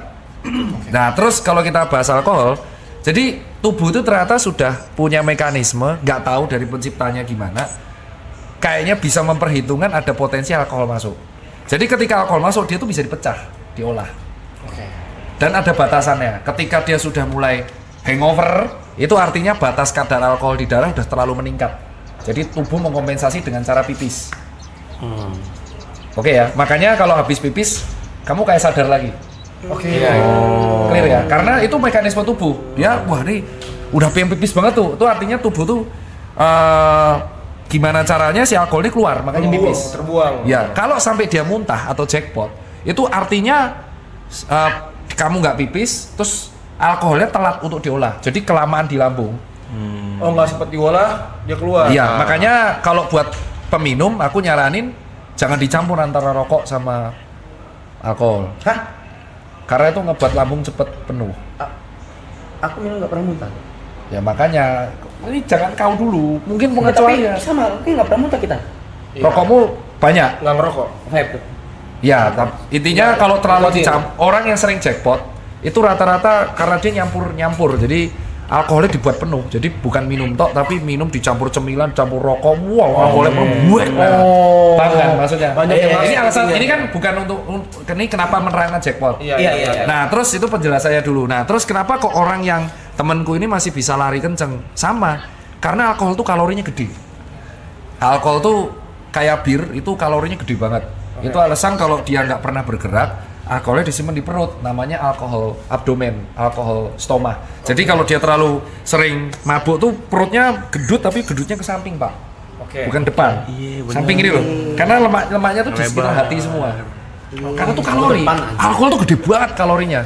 Nah, terus kalau kita bahas alkohol, jadi tubuh itu ternyata sudah punya mekanisme, nggak tahu dari penciptanya gimana. Kayaknya bisa memperhitungkan ada potensi alkohol masuk. Jadi ketika alkohol masuk, dia tuh bisa dipecah, diolah. Dan ada batasannya. Ketika dia sudah mulai hangover, itu artinya batas kadar alkohol di darah sudah terlalu meningkat. Jadi tubuh mengkompensasi dengan cara pipis. Oke ya, makanya kalau habis pipis, kamu kayak sadar lagi. Clear ya, karena itu mekanisme tubuh. Dia, wah nih, udah pengen pipis banget tuh. Itu artinya tubuh tuh gimana caranya si alkohol ini keluar, makanya pipis. Terbuang. Ya, kalau sampai dia muntah atau jackpot, itu artinya kamu nggak pipis, terus alkoholnya telat untuk diolah. Jadi kelamaan di lambung. Oh nggak sempat diolah, dia keluar. Iya, makanya kalau buat peminum, aku nyaranin jangan dicampur antara rokok sama alkohol. Hah? Karena itu ngebuat lambung cepet penuh. Aku minum nggak pernah muntah. Ya makanya, ini jangan kau dulu. Mungkin Tapi pengecualian. sama, oke nggak pernah muntah kita. Rokokmu banyak. Nggak ngerokok. Vape tuh. Ya, intinya kalau terlalu dicampur, orang yang sering jackpot itu rata-rata karena dia nyampur. Jadi alkoholnya dibuat penuh. Jadi bukan minum tok, tapi minum dicampur cemilan, campur rokok. Wow, alkoholnya membuat. Paham kan maksudnya? Banyak yang Ini masuk alasan. intinya. Ini kan bukan untuk ini kenapa menerangkan jackpot. Iya. Iya. Nah, terus itu penjelasannya dulu. Nah, terus kenapa kok orang yang temenku ini masih bisa lari kenceng. Sama, karena alkohol tuh kalorinya gede. Alkohol tuh kayak bir, itu kalorinya gede banget. Itu alasan kalau dia nggak pernah bergerak, alkoholnya disimpan di perut, namanya alkohol abdomen, alkohol stoma. Jadi kalau dia terlalu sering mabuk tuh perutnya gendut, tapi gendutnya ke samping, Pak. Bukan depan. Samping ini loh. Karena lemaknya tuh di sekitar hati semua. Karena tuh kalori. Alkohol tuh gede banget kalorinya.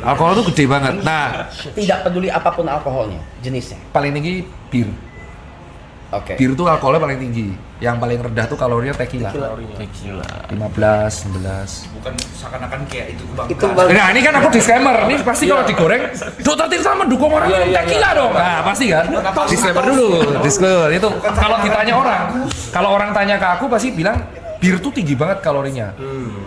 Alkohol tuh gede banget. Nah, Tidak peduli apapun alkoholnya, jenisnya. paling tinggi bir. Oke. Bir tuh alkoholnya paling tinggi. Yang paling rendah tuh kalorinya tequila. 15, 16. Bukan seakan-akan kayak itu bang. Itu bang. Nah ini kan aku disclaimer, ini pasti kalau digoreng Dokter Tirta mendukung orang tequila dong. Nah pasti kan, disclaimer dulu, disclaimer itu. Kalau ditanya orang, kalau orang tanya ke aku pasti bilang bir tuh tinggi banget kalorinya,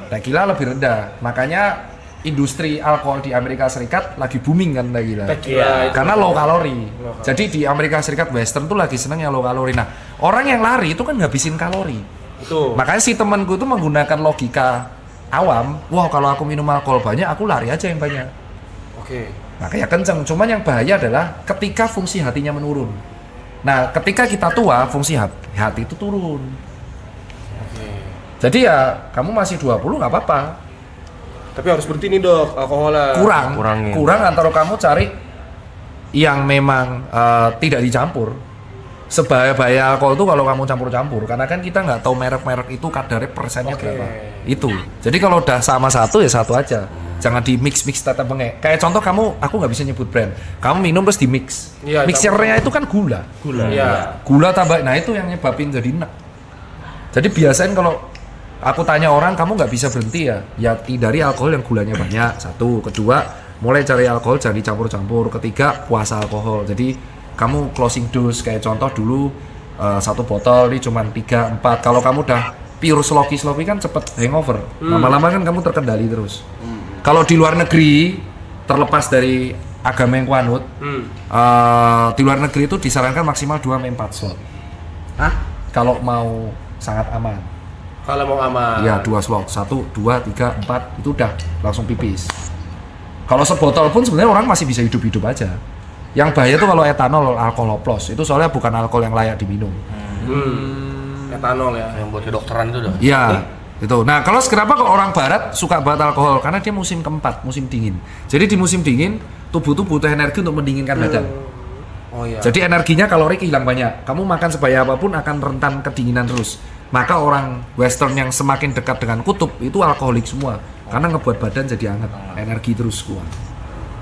tequila lebih rendah. Makanya industri alkohol di Amerika Serikat lagi booming kan tequila. Karena low kalori. Jadi di Amerika Serikat Western tuh lagi seneng yang low kalori. Nah orang yang lari itu kan ngabisin kalori. Makanya si temanku itu menggunakan logika awam, wah kalau aku minum alkohol banyak, aku lari aja yang banyak. Makanya kenceng. Cuman yang bahaya adalah ketika fungsi hatinya menurun. Nah, ketika kita tua, fungsi hati itu turun. Jadi ya, kamu masih 20 nggak apa-apa. Tapi harus berhenti nih dok, alkoholnya. Kurang antara kamu cari yang memang tidak dicampur. Sebahaya-bahaya alkohol itu kalau kamu campur-campur, karena kan kita nggak tahu merek-merek itu kadarnya persennya berapa. Itu. Jadi kalau udah sama satu ya satu aja. Jangan di mix tetap bengek. Kayak contoh aku nggak bisa nyebut brand. Kamu minum terus di mix. Iya, Mixernya itu kan gula. Iya. Gula tambah. Nah itu yang nyebabin jadi enak. Jadi biasain kalau aku tanya orang, kamu nggak bisa berhenti ya? Ya hindari alkohol yang gulanya banyak. Satu, kedua, mulai cari alkohol jangan dicampur-campur. Ketiga, puasa alkohol. Jadi kamu closing dose, kayak contoh dulu 1 botol ini cuma 3, 4. Kalau kamu udah pure sloppy kan cepet hangover. Lama-lama kan kamu terkendali terus. Kalau di luar negeri, terlepas dari agama yang kuanut, di luar negeri itu disarankan maksimal 2-4 slot. Kalau mau sangat aman. Kalau mau aman. Iya, 2 slot. 1, 2, 3, 4 itu udah langsung pipis. Kalau sebotol pun sebenarnya orang masih bisa hidup-hidup aja. Yang bahaya tuh kalau etanol, alkohol oplos. Itu soalnya bukan alkohol yang layak diminum. Etanol ya. Yang buat kedokteran itu dah. Iya, itu. Nah, kalau kenapa kok orang barat suka banget alkohol? Karena dia musim keempat, musim dingin. Jadi di musim dingin, tubuh butuh energi untuk mendinginkan badan. Oh iya. Jadi energinya kalori hilang banyak. Kamu makan sebaya apapun akan rentan kedinginan terus. Maka orang western yang semakin dekat dengan kutub itu alkoholik semua. Karena ngebuat badan jadi hangat, energi terus kuat.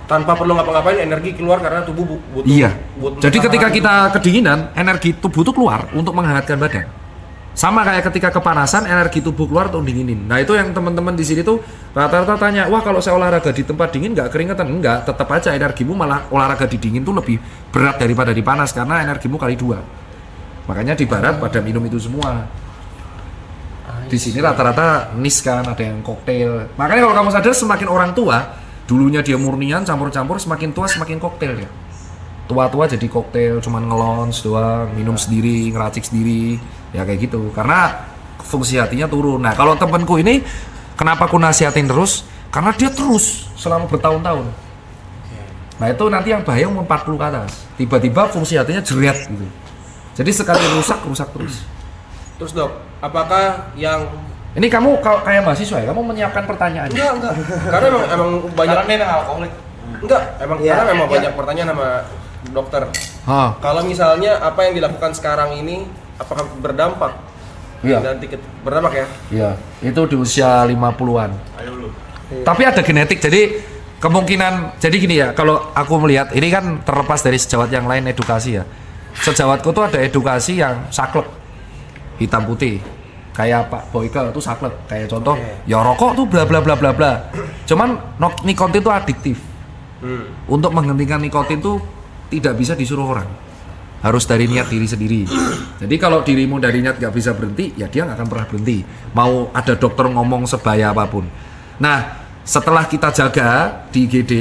Tanpa perlu ngapa-ngapain energi keluar karena tubuh butuh. Iya. butuh Jadi ketika makanan. kita kedinginan, energi tubuh itu keluar untuk menghangatkan badan. Sama kayak ketika kepanasan, energi tubuh keluar untuk dinginin. Nah itu yang teman-teman di sini tuh rata-rata tanya, wah kalau saya olahraga di tempat dingin nggak keringetan? Enggak, tetap aja energimu malah olahraga di dingin tuh lebih berat daripada di panas karena energimu kali 2. Makanya di barat pada minum itu semua. Di sini rata-rata nis kan, ada yang koktail. Makanya kalau kamu sadar semakin orang tua, dulunya dia murnian campur-campur, semakin tua semakin koktail ya. Tua-tua jadi koktail, cuman ngelons doang, minum sendiri, ngeracik sendiri, ya kayak gitu. Karena fungsi hatinya turun. Nah kalau temanku ini, kenapa aku nasihatin terus? Karena dia terus selama bertahun-tahun. Nah itu nanti yang bahaya umur 40 ke atas. Tiba-tiba fungsi hatinya jeret gitu. Jadi sekali rusak terus. Terus dok, apakah yang Ini kamu kayak mahasiswa ya, kamu menyiapkan pertanyaan. enggak. Karena emang banyak. Karena dia memang alkoholik. Enggak, karena memang banyak pertanyaan sama dokter. Kalau misalnya apa yang dilakukan sekarang ini apakah berdampak? Iya. Nanti berdampak ya? Iya, itu di usia 50-an. Tapi ada genetik, jadi kemungkinan, jadi gini ya, kalau aku melihat, ini kan terlepas dari sejawat yang lain edukasi ya. Sejawatku tuh ada edukasi yang saklek, hitam putih. Kayak Pak Boyke itu saklek, kayak contoh, ya rokok tuh bla bla bla bla bla. Cuman nikotin tuh adiktif. Untuk menghentikan nikotin tuh tidak bisa disuruh orang. Harus dari niat diri sendiri. Jadi kalau dirimu dari niat gak bisa berhenti, ya dia gak akan pernah berhenti. Mau ada dokter ngomong sebaya apapun. Nah, setelah kita jaga di IGD,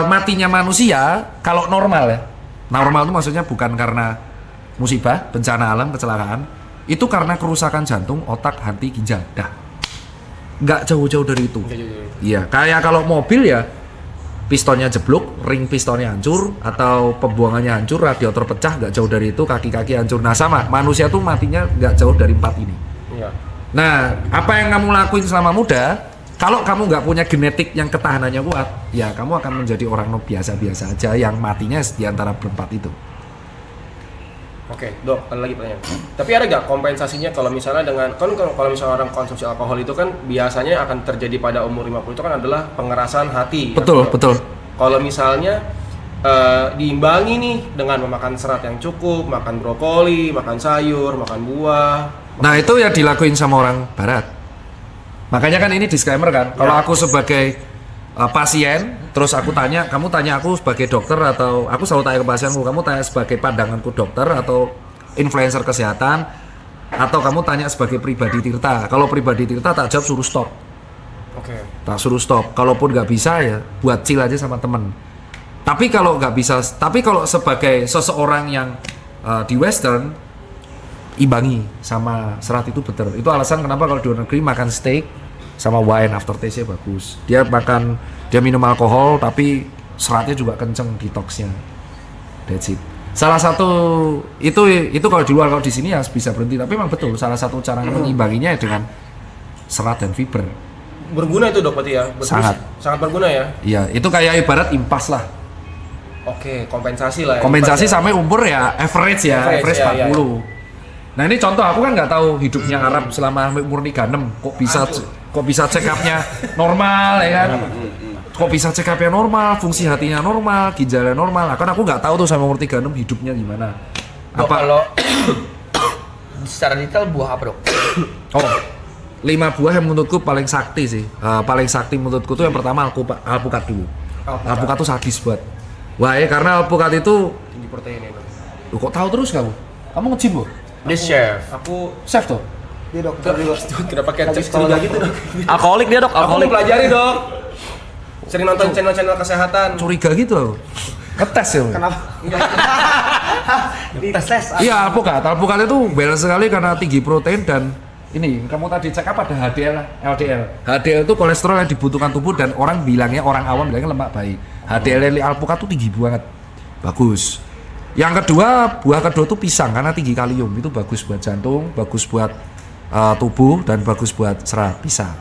matinya manusia kalau normal ya. Normal itu maksudnya bukan karena musibah, bencana alam, kecelakaan. Itu karena kerusakan jantung, otak, hati, ginjal. Dah. Nggak jauh-jauh dari itu. Iya, kayak kalau mobil ya, pistonnya jeblok, ring pistonnya hancur, atau pembuangannya hancur, radiator pecah, nggak jauh dari itu, kaki-kaki hancur. Nah sama, manusia tuh matinya nggak jauh dari 4 ini. Iya. Nah, apa yang kamu lakuin selama muda, kalau kamu nggak punya genetik yang ketahanannya kuat, ya kamu akan menjadi orang biasa-biasa aja yang matinya di antara berempat itu. Oke, Dok, ada lagi pertanyaan. Tapi ada nggak kompensasinya kalau misalnya dengan kalau misalnya orang konsumsi alkohol itu kan biasanya akan terjadi pada umur 50 itu kan adalah pengerasan hati. Betul, ya, betul. Kalau misalnya diimbangi nih dengan memakan serat yang cukup, makan brokoli, makan sayur, makan buah. Nah, itu ya dilakuin sama orang barat. Makanya kan ini disclaimer kan. Kalau aku sebagai pasien, terus aku tanya, kamu tanya aku sebagai dokter atau aku selalu tanya ke pasienku, kamu tanya sebagai pandanganku dokter atau influencer kesehatan, atau kamu tanya sebagai pribadi Tirta. Kalau pribadi Tirta tak jawab suruh stop. Oke. Tak suruh stop. Kalaupun nggak bisa ya buat chill aja sama temen. Tapi kalau nggak bisa, tapi kalau sebagai seseorang yang di Western, imbangi sama serat itu betul. Itu alasan kenapa kalau di luar negeri makan steak sama wine aftertaste-nya bagus. Dia minum alkohol tapi seratnya juga kenceng detoxnya. That's it. Salah satu itu kalau di luar, kalau di sini ya bisa berhenti. Tapi memang betul salah satu cara mengimbanginya dengan serat dan fiber. Berguna itu, Dok, berarti ya? Sangat berguna ya? Iya, itu kayak ibarat impas lah. Oke, kompensasi lah ya. Kompensasi Impas ya. sampai umur ya average ya, 40. ya. Nah ini contoh, aku kan nggak tahu hidupnya Arab selama umur 36, kok bisa check up-nya normal ya kan? Kok bisa check up-nya normal, fungsi hatinya normal, ginjalnya normal. Nah, kan aku nggak tahu tuh sampai umur 36 hidupnya gimana. Dok, kalau secara detail buah apa, Dok? Oh, 5 buah yang menurutku paling sakti sih. Paling sakti menurutku tuh yang pertama alpukat dulu. Alpukat tuh sadis buat. Wah ya, karena alpukat itu Tinggi protein itu. Loh, kok tahu terus kamu? Kamu nge-gym loh? Dia chef. Aku Chef tuh? Dia dokter juga. kenapa kayak curiga gitu, Dok? Alkoholik dia, Dok, Aku alkoholik. pelajari, Dok. Sering nonton channel-channel kesehatan. Curiga gitu loh. Ngetes ya? Kenapa? Dites. Iya, alpukat itu balance sekali karena tinggi protein dan ini kamu tadi cek apa ada HDL, LDL. HDL itu kolesterol yang dibutuhkan tubuh dan orang awam bilangnya lemak baik. HDL alpukat tuh tinggi banget, bagus. Yang kedua, buah kedua tuh pisang karena tinggi kalium, itu bagus buat jantung, bagus buat tubuh dan bagus buat serat, pisang.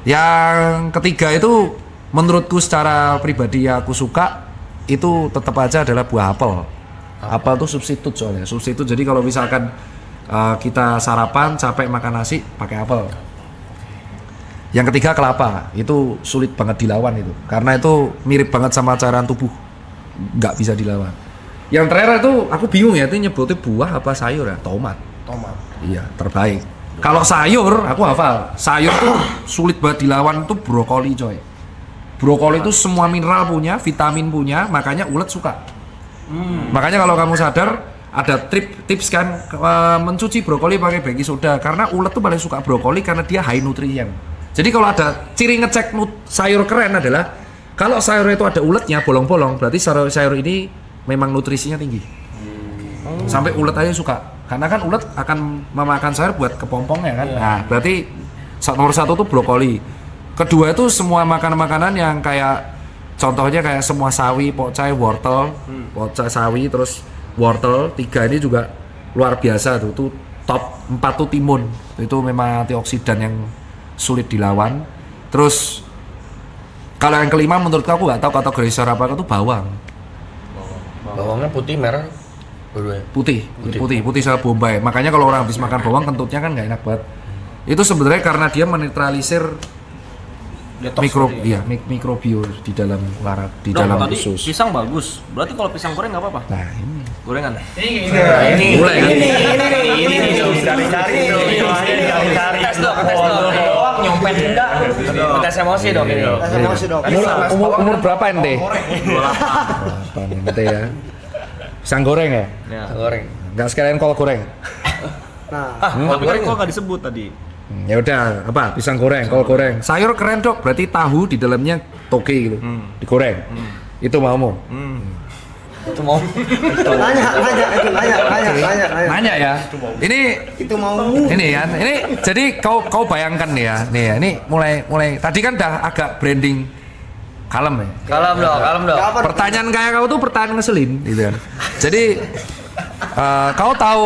Yang ketiga itu menurutku secara pribadi yang aku suka itu tetap aja adalah buah apel. Apel tuh substitut soalnya, substitut. Jadi kalau misalkan kita sarapan capek makan nasi pakai apel. Yang ketiga kelapa, itu sulit banget dilawan itu, karena itu mirip banget sama cairan tubuh, nggak bisa dilawan. Yang terakhir itu aku bingung ya, itu nyebutnya buah apa sayur ya? Tomat. Iya, terbaik. Kalau sayur, aku hafal. Sayur tuh sulit banget dilawan itu brokoli, coy. Brokoli itu semua mineral punya, vitamin punya, makanya ulet suka. Makanya kalau kamu sadar, ada tips kan mencuci brokoli pakai baking soda, karena ulet tuh paling suka brokoli karena dia high nutrien. Jadi kalau ada ciri ngecek sayur keren adalah kalau sayur itu ada uletnya bolong-bolong, berarti sayur ini memang nutrisinya tinggi. Sampai ulet aja suka. Karena kan ulet akan memakan sayur buat kepompongnya kan. Nah, berarti nomor 1 tuh brokoli. Kedua itu semua makanan-makanan yang kayak contohnya kayak semua sawi, pokcai, wortel, pokcai sawi terus wortel. 3 ini juga luar biasa tuh. Tuh top 4 tuh timun. Itu memang antioksidan yang sulit dilawan. Terus kalau yang kelima menurutku aku nggak tahu kategori sayur apa itu bawang. Bawangnya putih, merah, dua-duanya. Putih sama bombay. Makanya kalau orang habis makan bawang kentutnya kan nggak enak banget. Itu sebenarnya karena dia menetralisir mikrobio di dalam Dok, dalam tadi usus. pisang bagus. Berarti kalau pisang goreng nggak apa-apa? Nah, ini Gorengan. Ini. mulai kan? Tes dok. Doang nyopet enggak? Tes emosi dok ini. Emosi, Dok. Umur berapa ente? 28 ente ya. Pisang goreng ya? Goreng. Nggak sekalian kol goreng. Nah, Tapi kan kok nggak disebut tadi. Ya udah, apa? Pisang goreng, kol goreng. Sayur keren, Dok. Berarti tahu di dalamnya toge gitu. Digoreng. Itu maumu. Itu mau. Nanya ya. Ini itu mau. ini kan. Ini jadi kau bayangkan nih ya. Nih ya, ini mulai tadi kan udah agak branding Kalem ya. Kalem dong. Kapan? Pertanyaan kayak kau tuh pertanyaan ngeselin gitu kan. Jadi kau tahu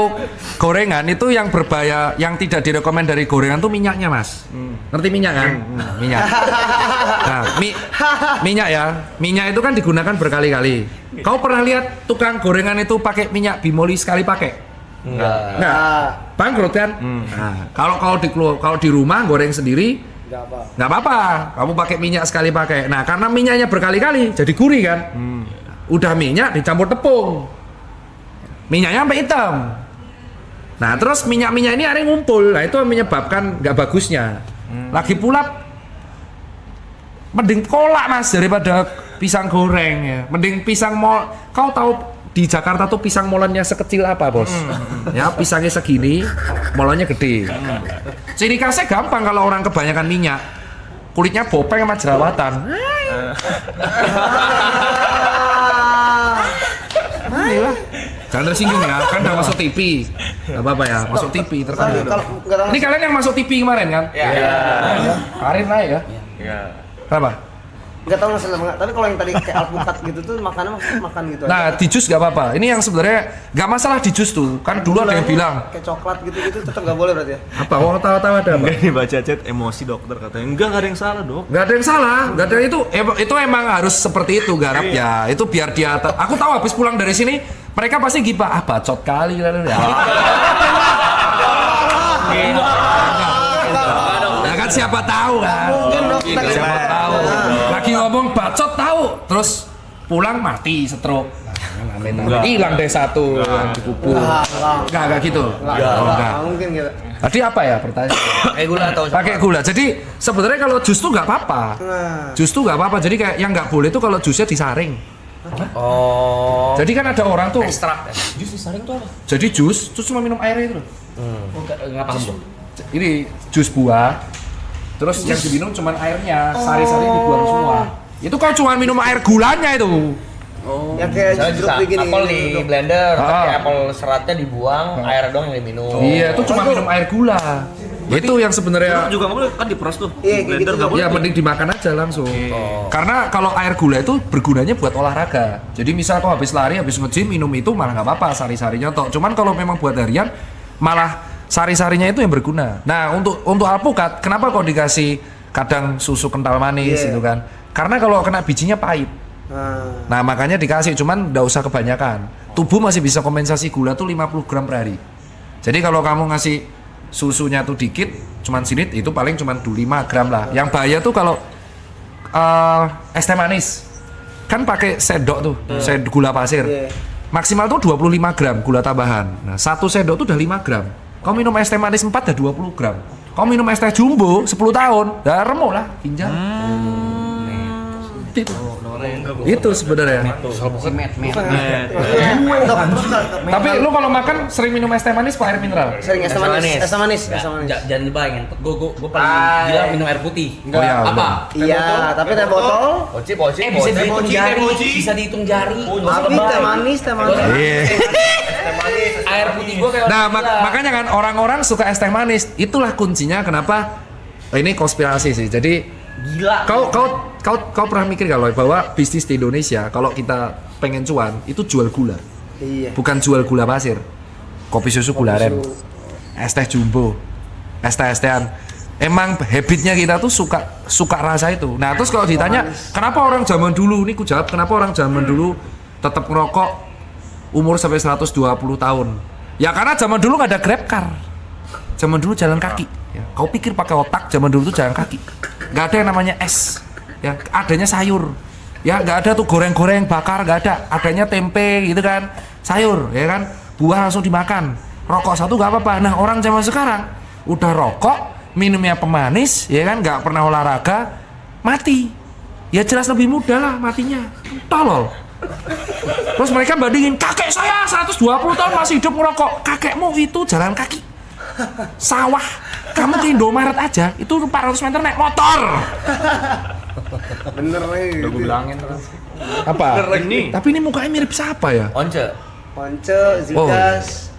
gorengan itu yang berbahaya, yang tidak direkomend dari gorengan tuh minyaknya mas. Ngerti minyak kan? Minyak. Nah, minyak ya. Minyak itu kan digunakan berkali-kali. Kau pernah lihat tukang gorengan itu pakai minyak bimoli sekali pakai? Enggak. Bangkrut kan? Nah, kalau di rumah goreng sendiri nggak apa-apa. Kamu pakai minyak sekali pakai. Nah, karena minyaknya berkali-kali jadi gurih kan? Udah minyak dicampur tepung. Minyaknya sampai hitam. Nah, terus minyak-minyak ini akhirnya ngumpul. Nah, itu menyebabkan nggak bagusnya. Lagi pula mending kolak mas daripada pisang goreng ya. Mending pisang mol. Kau tahu di Jakarta tuh pisang molennya sekecil apa bos? Ya pisangnya segini, molennya gede. Ciri khasnya gampang kalau orang kebanyakan minyak, kulitnya bopeng sama jerawatan. Inilah. Jangan tersinggung ya, kan udah masuk TV. Gak apa-apa ya, masuk TV terkenal. Ini kalian yang masuk TV kemarin kan? Iya. Karir naik ya? Iya. Kenapa? Enggak tahu masalah banget. Tapi kalau yang tadi kayak alpukat gitu tuh makannya makan gitu Nah, aja. di jus gak apa-apa. Ini yang sebenarnya gak masalah di jus tuh. Kan dulu ada yang bilang, kayak coklat gitu-gitu tetap nggak boleh berarti ya. apa? Oh, tahu-tahu ada apa? Enggak nih baca chat emosi dokter katanya. Enggak ada yang salah, Dok. Gak ada yang salah, gak ada itu emang harus seperti itu garap ya. Itu biar dia. Aku tahu habis pulang dari sini mereka pasti gibah, bacot kali lalu ya. Ya kan siapa tahu kan? Mungkin dok. Siapa tahu. Lagi ngomong bacot tahu, terus pulang mati stroke. Hilang deh satu yang dikubur. Enggak gitu. Enggak mungkin gitu. Tadi apa ya pertanyaan? Pakai gula atau Pakai gula. Jadi sebenarnya kalau jus tuh nggak apa-apa. Jus tuh nggak apa-apa. Jadi kayak yang nggak boleh tuh kalau jusnya disaring. Oh. Jadi kan ada orang tuh. Ekstrak. Jus disaring tuh apa? Jadi jus cuma minum airnya itu loh. Enggak paham gua. Ini jus buah. Terus yang diminum cuma airnya, sari-sari dibuang semua. Itu kalau cuma minum air gulanya itu. Yang kayak jeruk begini. Apel di gitu. blender, Ah. tapi apel seratnya dibuang, air doang yang diminum. Iya, itu cuma minum air gula. Itu yang sebenarnya Juga nggak boleh kan diperas tuh. Iya, kayak Blender gitu. nggak boleh. ya mending dimakan aja langsung. Karena kalau air gula itu bergunanya buat olahraga. Jadi misal kau habis lari, habis nge-gym minum itu malah nggak apa-apa, sari-sarinya toh. Cuman kalau memang buat harian malah sari-sarinya itu yang berguna. Nah, untuk alpukat, kenapa kok dikasih kadang susu kental manis gitu kan? Karena kalau kena bijinya pahit. Nah, makanya dikasih, cuman nggak usah kebanyakan. Tubuh masih bisa kompensasi gula tuh 50 gram per hari. Jadi kalau kamu ngasih susunya tuh dikit, cuman sinit itu paling cuman 5 gram lah. Yang bahaya tuh kalau es teh manis. Kan pakai sendok tuh, gula pasir. Maksimal tuh 25 gram gula tambahan. Nah, satu sendok tuh udah 5 gram. Kau minum es teh manis 4 udah 20 gram. Kau minum es teh jumbo 10 tahun, udah remuk lah ginjal. Itu sebenarnya. Tapi lu kalau makan sering minum es teh manis apa air mineral? Sering es teh manis. Es teh manis. Es teh manis. Jangan dibayangin. Gue paling gila minum air putih. Oh ya, Apa? Iya, tapi teh botol. Bisa dihitung jari. Bisa dihitung jari. Tapi teh manis, teh manis. Iya. Air putih gue kayak Nah, orang gila. makanya kan orang-orang suka es teh manis. Itulah kuncinya kenapa ini konspirasi sih. Jadi Gila. kau pernah mikir kalau bahwa bisnis di Indonesia kalau kita pengen cuan itu jual gula. Iya. Bukan jual gula pasir. Kopi susu gula aren. Es teh jumbo. Es teh-tehan. Emang habitnya kita tuh suka rasa itu. Nah, terus kalau ditanya, kenapa orang zaman dulu, ini ku jawab, kenapa orang zaman dulu tetap ngerokok umur sampai 120 tahun? Ya karena zaman dulu nggak ada Grab car. Zaman dulu jalan kaki. Ya, kau pikir pakai otak, zaman dulu tuh jalan kaki. Nggak ada yang namanya es. Ya, adanya sayur. Ya, nggak ada tuh goreng-goreng, bakar, nggak ada. Adanya tempe gitu kan, sayur, ya kan. Buah langsung dimakan. Rokok satu nggak apa-apa. Nah, orang zaman sekarang udah rokok, minumnya pemanis, ya kan, nggak pernah olahraga, mati. Ya jelas lebih mudah lah matinya. Tolol. Terus mereka bandingin, kakek saya 120 tahun masih hidup ngerokok. Kakekmu itu jalan kaki. Sawah. Kamu ke Indomaret aja, itu 400 meter naik motor. Bener nih. Udah gue bilangin terus. Apa? Tapi ini mukanya mirip siapa ya? Once. Ponce, Zidas.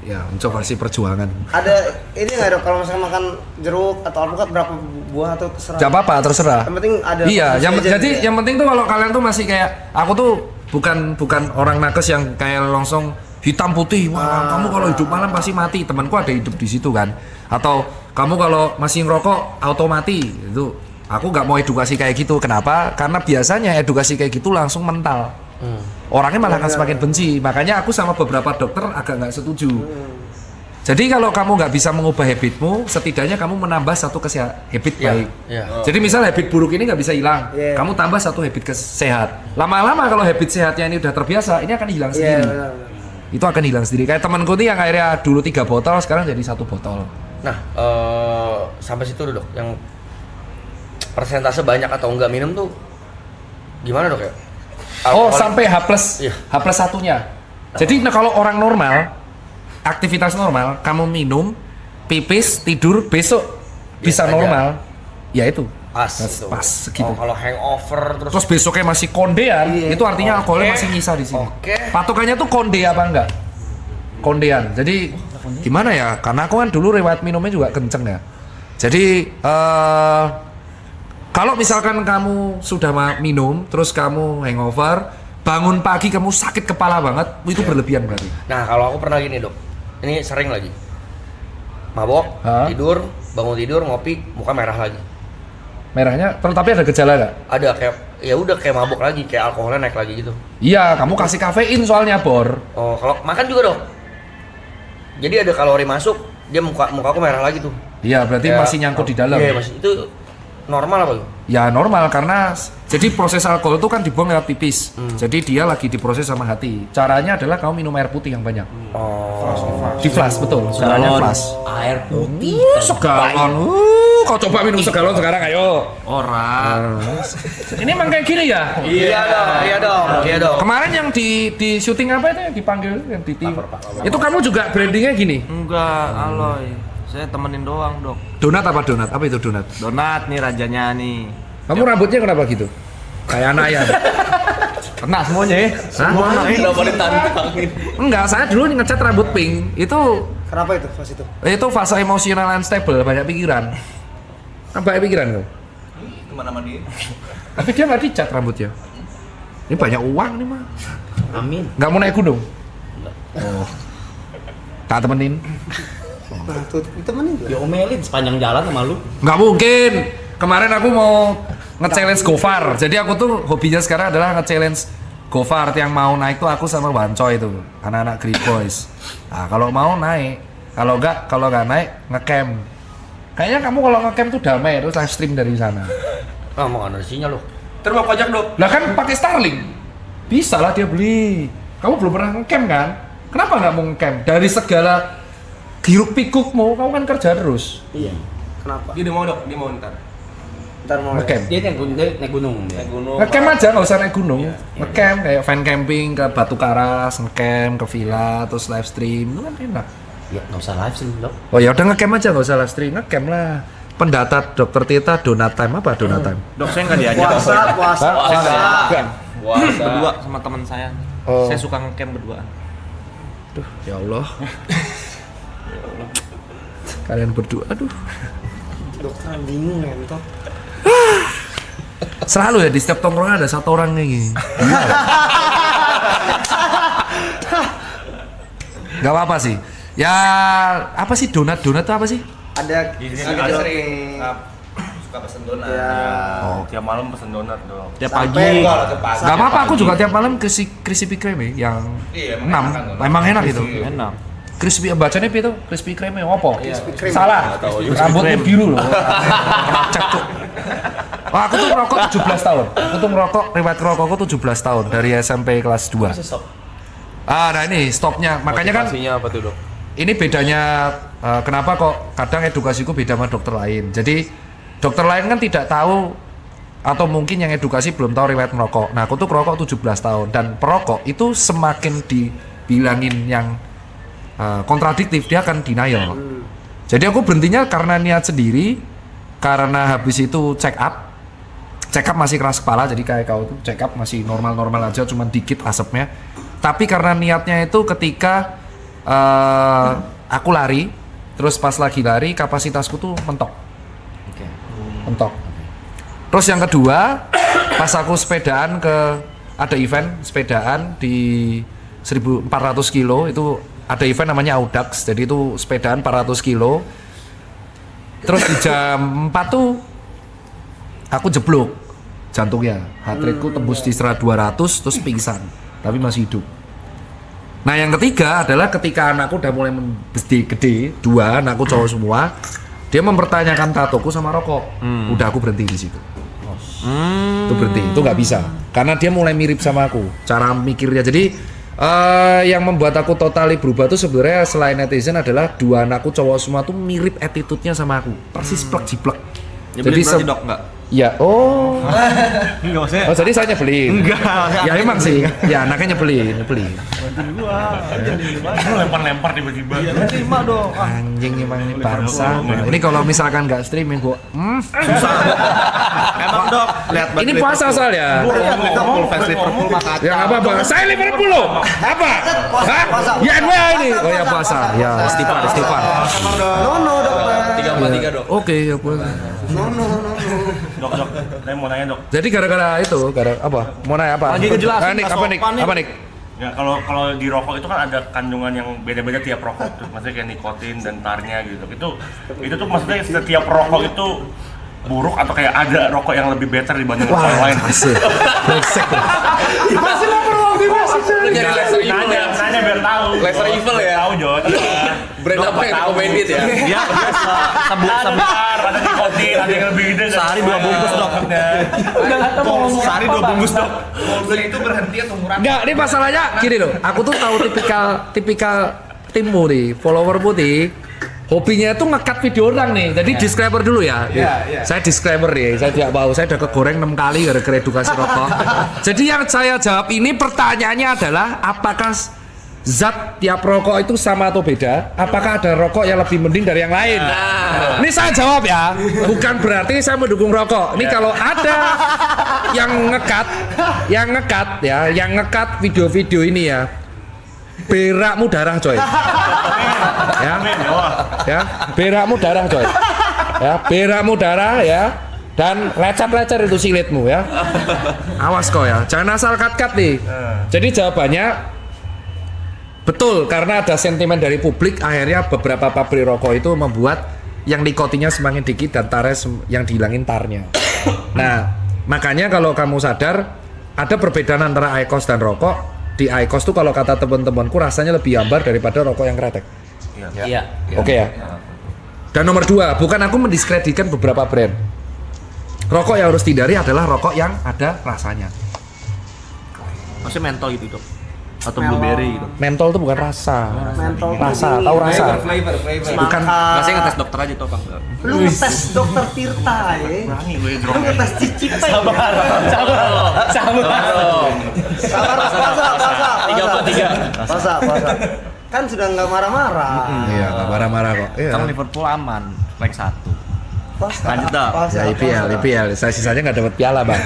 Ya, mencoba versi perjuangan. Ada ini nggak dok kalau misalnya makan jeruk atau alpukat berapa gua atau terserah. Gak apa-apa, terserah. Yang penting ada. Iya, yang konsisten aja jadi gitu ya. yang penting tuh kalau kalian tuh masih kayak aku tuh bukan orang nakes yang kayak langsung hitam putih. Wah, kamu kalau hidup malam pasti mati. Temanku ada hidup di situ kan. Atau kamu kalau masih ngerokok auto mati. Itu aku nggak mau edukasi kayak gitu. Kenapa? Karena biasanya edukasi kayak gitu langsung mental. Orangnya malah akan semakin benci. Makanya aku sama beberapa dokter agak nggak setuju. Jadi kalau kamu nggak bisa mengubah habitmu, setidaknya kamu menambah satu habit baik. Jadi misal habit buruk ini nggak bisa hilang, kamu tambah satu habit sehat. Lama-lama kalau habit sehatnya ini udah terbiasa, ini akan hilang sendiri. Itu akan hilang sendiri. Kayak temanku nih yang akhirnya dulu 3 botol, sekarang jadi 1 botol. Nah, sampai situ dulu, Dok. Yang persentase banyak atau enggak minum tuh gimana, Dok ya? Oh, Alkohol- sampai Iya. H plus satunya. Jadi kalau orang normal, aktivitas normal, kamu minum, pipis, tidur, besok bisa aja. normal. Ya itu. Pas, Pas segitu. Oh, kalau hangover Terus besoknya masih kondean, itu artinya alkoholnya masih nyisa di sini. Patokannya tuh konde apa enggak? Kondean. Jadi gimana ya? Karena aku kan dulu riwayat minumnya juga kenceng ya. Jadi kalau misalkan kamu sudah minum, terus kamu hangover, bangun pagi kamu sakit kepala banget, itu berlebihan berarti. Nah, kalau aku pernah gini, Dok. Ini sering lagi. Mabok, tidur, bangun tidur, ngopi, muka merah lagi. Merahnya, tapi ada gejala nggak? Ada kayak ya udah kayak mabok lagi, kayak alkoholnya naik lagi gitu. Iya, kamu kasih kafein soalnya, Bor. Oh, kalau makan juga, Dok. Jadi ada kalori masuk, dia muka aku merah lagi tuh. Iya, berarti Kayak- masih nyangkut di dalam. Iya, masih. Itu normal apa tuh? Ya normal karena jadi proses alkohol itu kan dibuang lewat pipis. Jadi dia lagi diproses sama hati. Caranya adalah kamu minum air putih yang banyak. Oh. Di flash betul. Caranya flash. Air putih. Segalon. Kau coba minum segalon sekarang ayo. Orang. Ini emang kayak gini ya? Iya dong. Kemarin yang di syuting apa itu yang dipanggil yang di tim? Itu kamu juga brandingnya gini. Enggak, Aloy. Saya temenin doang, Dok. Donat apa donat? Apa itu donat? Donat nih rajanya nih. Kamu rambutnya kenapa gitu? Kayak anak ayam. Kena semuanya ya? Hah? Kenapa ditantangin? Enggak, saya dulu ngecat rambut pink. Kenapa itu pas itu? Itu fase emosional unstable, banyak pikiran. Apa banyak pikiran kau? Kemana-mana dia. Tapi dia nggak dicat rambutnya. Ini banyak uang nih mah. Amin. Nggak mau naik gunung? Oh. Tak temenin? Nah, tuh ditemenin juga. Diomelin sepanjang jalan sama lu. Nggak mungkin. Kemarin aku mau nge-challenge Gofar. Jadi aku tuh hobinya sekarang adalah nge-challenge Gofar. Yang mau naik tuh aku sama Bancoy itu, anak-anak Great Boys. Nah, kalau mau naik, kalau nggak naik nge-camp. Kayaknya kamu kalau nge-camp tuh damai, terus live stream dari sana. Ah, mau ada sinyal loh. Terima pajak, Dok. Lah kan pakai Starlink. Bisa lah dia beli. Kamu belum pernah nge-camp kan? Kenapa nggak mau nge-camp? Dari segala hiruk pikukmu, kamu kan kerja terus. Iya. Kenapa? Dia mau, Dok. Dia mau ntar. Ntar mau Nge-camp. Dia naik gunung. dia. Nge-camp aja, nggak usah naik gunung. Nge-camp kayak fan camping ke Batu Karas, nge-camp ke villa, terus live stream, itu kan enak. Ya nggak usah live sih, Dok. Oh ya udah nge-camp aja, nggak usah live stream, nge-camp lah. Pendata Dokter Tita donat time apa donat time? Dok, saya nggak diajak. puasa. Berdua sama teman saya. Oh. Saya suka ngecamp berduaan. Aduh, ya Allah. Kalian berdua, aduh. Dokter bingung ya, entot. Selalu ya di setiap tongkrongan ada satu orang kayak gini. Gak apa-apa sih. Ya apa sih donat itu apa sih? Ada sering suka pesen donat. Ya. Oh, tiap malam pesen donat dong. Tiap Sampai- pagi. Kalau ke pasar. Gak apa-apa, aku juga tiap malam crispy kreme yang Iya, 6. emang enak kan, donat. Memang enak itu. Enak. Crispy bacanya apa itu? Crispy kreme apa? Kreme. Salah. Rambutnya biru loh. Cek tuh. Wah, aku tuh merokok 17 tahun. Aku tuh merokok, riwayat rokokku 17 tahun dari SMP kelas 2. Nah ini stopnya. Makanya kan Motivasinya apa tuh, Dok? ini bedanya kenapa kok kadang edukasiku beda sama dokter lain. Jadi dokter lain kan tidak tahu atau mungkin yang edukasi belum tahu riwayat merokok. Nah, aku tuh merokok 17 tahun dan perokok itu semakin dibilangin yang kontradiktif, dia akan denial. Jadi aku berhentinya karena niat sendiri, karena habis itu check up masih keras kepala, jadi kayak kau tuh check up masih normal-normal aja, cuman dikit asapnya. Tapi karena niatnya itu ketika aku lari, terus pas lagi lari kapasitasku tuh mentok. mentok. Terus yang kedua, pas aku sepedaan ada event sepedaan di 1400 kilo, itu ada event namanya Audax, jadi itu sepedaan 400 kilo. Terus di jam 4 tuh aku jeblok jantungnya, heart rate-ku tembus di 200 terus pingsan, tapi masih hidup. Nah yang ketiga adalah ketika anakku udah mulai gede, 2 anakku cowok semua, dia mempertanyakan tatoku sama rokok. Udah aku berhenti di situ. Itu berhenti, itu nggak bisa karena dia mulai mirip sama aku cara mikirnya. Jadi yang membuat aku totali berubah tuh sebenarnya selain netizen adalah 2 anakku cowok semua tuh mirip attitude-nya sama aku, persis plek jiplek. Jadi dok enggak? Ya, Enggak usah. oh jadi saya nyebelin. Enggak. Ya emang sih, ya anaknya nyebelin. Lempar-lempar tiba-tiba. Terima dong. Anjing emang ini bangsa. Ini kalau misalkan nggak streaming gua, Emang dok, lihat ini puasa soalnya. Liverpool fans Liverpool maka Ya apa bang? Saya Liverpool loh. Apa? Hah? Ya gue ini. Oh ya puasa. Ya istighfar. No, dokter. 343 dok. Oke ya puasa. Dok, saya mau nanya dok. Jadi gara-gara itu, apa? Mau nanya apa? Lagi ngejelasin, Nik, nggak apa Nik? sopan, Nik. Apa Nik? Ya kalau di rokok itu kan ada kandungan yang beda-beda tiap rokok tuh, maksudnya kayak nikotin dan tarnya gitu. Itu tuh maksudnya setiap rokok itu buruk atau kayak ada rokok yang lebih better dibanding rokok yang lain? Asik. Brengsek. Masih mau promosi masih. Nyari laser evil ya. Nanya biar tahu. Laser evil ya? Tahu Jod. Brand apa yang recommended ya? Dia ada nikotin, ada yang lebih gede. Sehari 2 bungkus dok. Sehari 2 bungkus dok. Mobil itu berhenti atau murah? Enggak, ini masalahnya gini loh. Aku tuh tahu tipikal timmu nih, follower putih. Hobinya itu nge-cut video orang nih. Jadi disclaimer dulu ya. Saya disclaimer nih. Saya tidak mau. Saya udah kegoreng 6 kali gara-gara edukasi rokok. Jadi yang saya jawab ini pertanyaannya adalah apakah zat tiap rokok itu sama atau beda? Apakah ada rokok yang lebih mending dari yang lain? Ini saya jawab ya. Bukan berarti saya mendukung rokok. Ini kalau ada yang nge-cut video-video ini ya. Berakmu darah coy. Berakmu darah coy. Berakmu darah ya. Dan lecet-lecet itu silitmu ya. Awas kok ya. Jangan asal cut-cut nih. Jadi jawabannya betul, karena ada sentimen dari publik, akhirnya beberapa pabrik rokok itu membuat yang nikotinnya semakin dikit dan tarnya yang dihilangin tarnya. Nah, makanya kalau kamu sadar ada perbedaan antara IQOS dan rokok. Di IQOS tuh kalau kata teman-temanku rasanya lebih hambar daripada rokok yang kretek. Iya. Oke ya. Dan nomor 2, bukan aku mendiskreditkan beberapa brand. Rokok yang harus dihindari adalah rokok yang ada rasanya. Maksudnya mentol gitu dok? Atau blueberry gitu? Mentol itu bukan rasa. Mentol Rasa, tahu rasa? Flavor. Bukan. Nggak, saya ngetes dokter aja tuh bang. Lu ngetes dokter Tirta ya. Berani gue Lu ngetes Cicipe. Sabar. Puasa. Kan sudah nggak marah-marah. Iya, nggak marah-marah kok. Iya. Kan Liverpool aman, rank 1. Puasa. Lanjut dah. Ya IPL. Saya sisanya nggak dapat piala bang.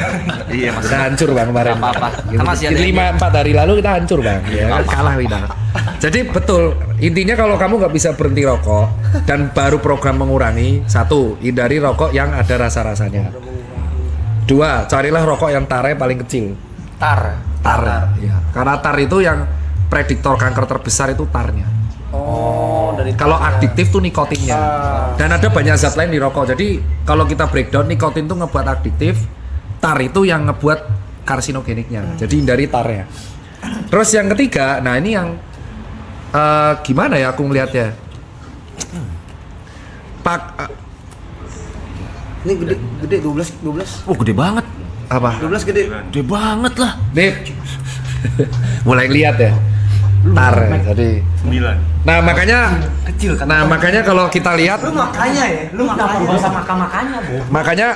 Iya, Mas. Kita hancur bang kemarin. Nggak apa-apa. Kan masih ada 4 hari lalu kita hancur bang. Ya, kalah kita. Jadi betul. Intinya kalau kamu nggak bisa berhenti rokok dan baru program mengurangi, 1, hindari rokok yang ada rasa-rasanya. 2, carilah rokok yang tarnya paling kecil. Tar. Ya. Karena tar itu yang prediktor kanker terbesar itu tarnya. Kalau adiktif tuh nikotinnya. Dan ada banyak zat lain di rokok. Jadi kalau kita breakdown, nikotin tuh ngebuat adiktif, tar itu yang ngebuat karsinogeniknya. Jadi hindari tarnya. Terus yang ketiga, nah ini yang gimana ya aku ngelihatnya? Ini gede 12. Oh gede banget. Apa? 12 gede. Gede banget lah. Beb. Mulai lihat ya. Tar. Jadi 9. nah makanya kalau kita lihat, Lu makanya makanya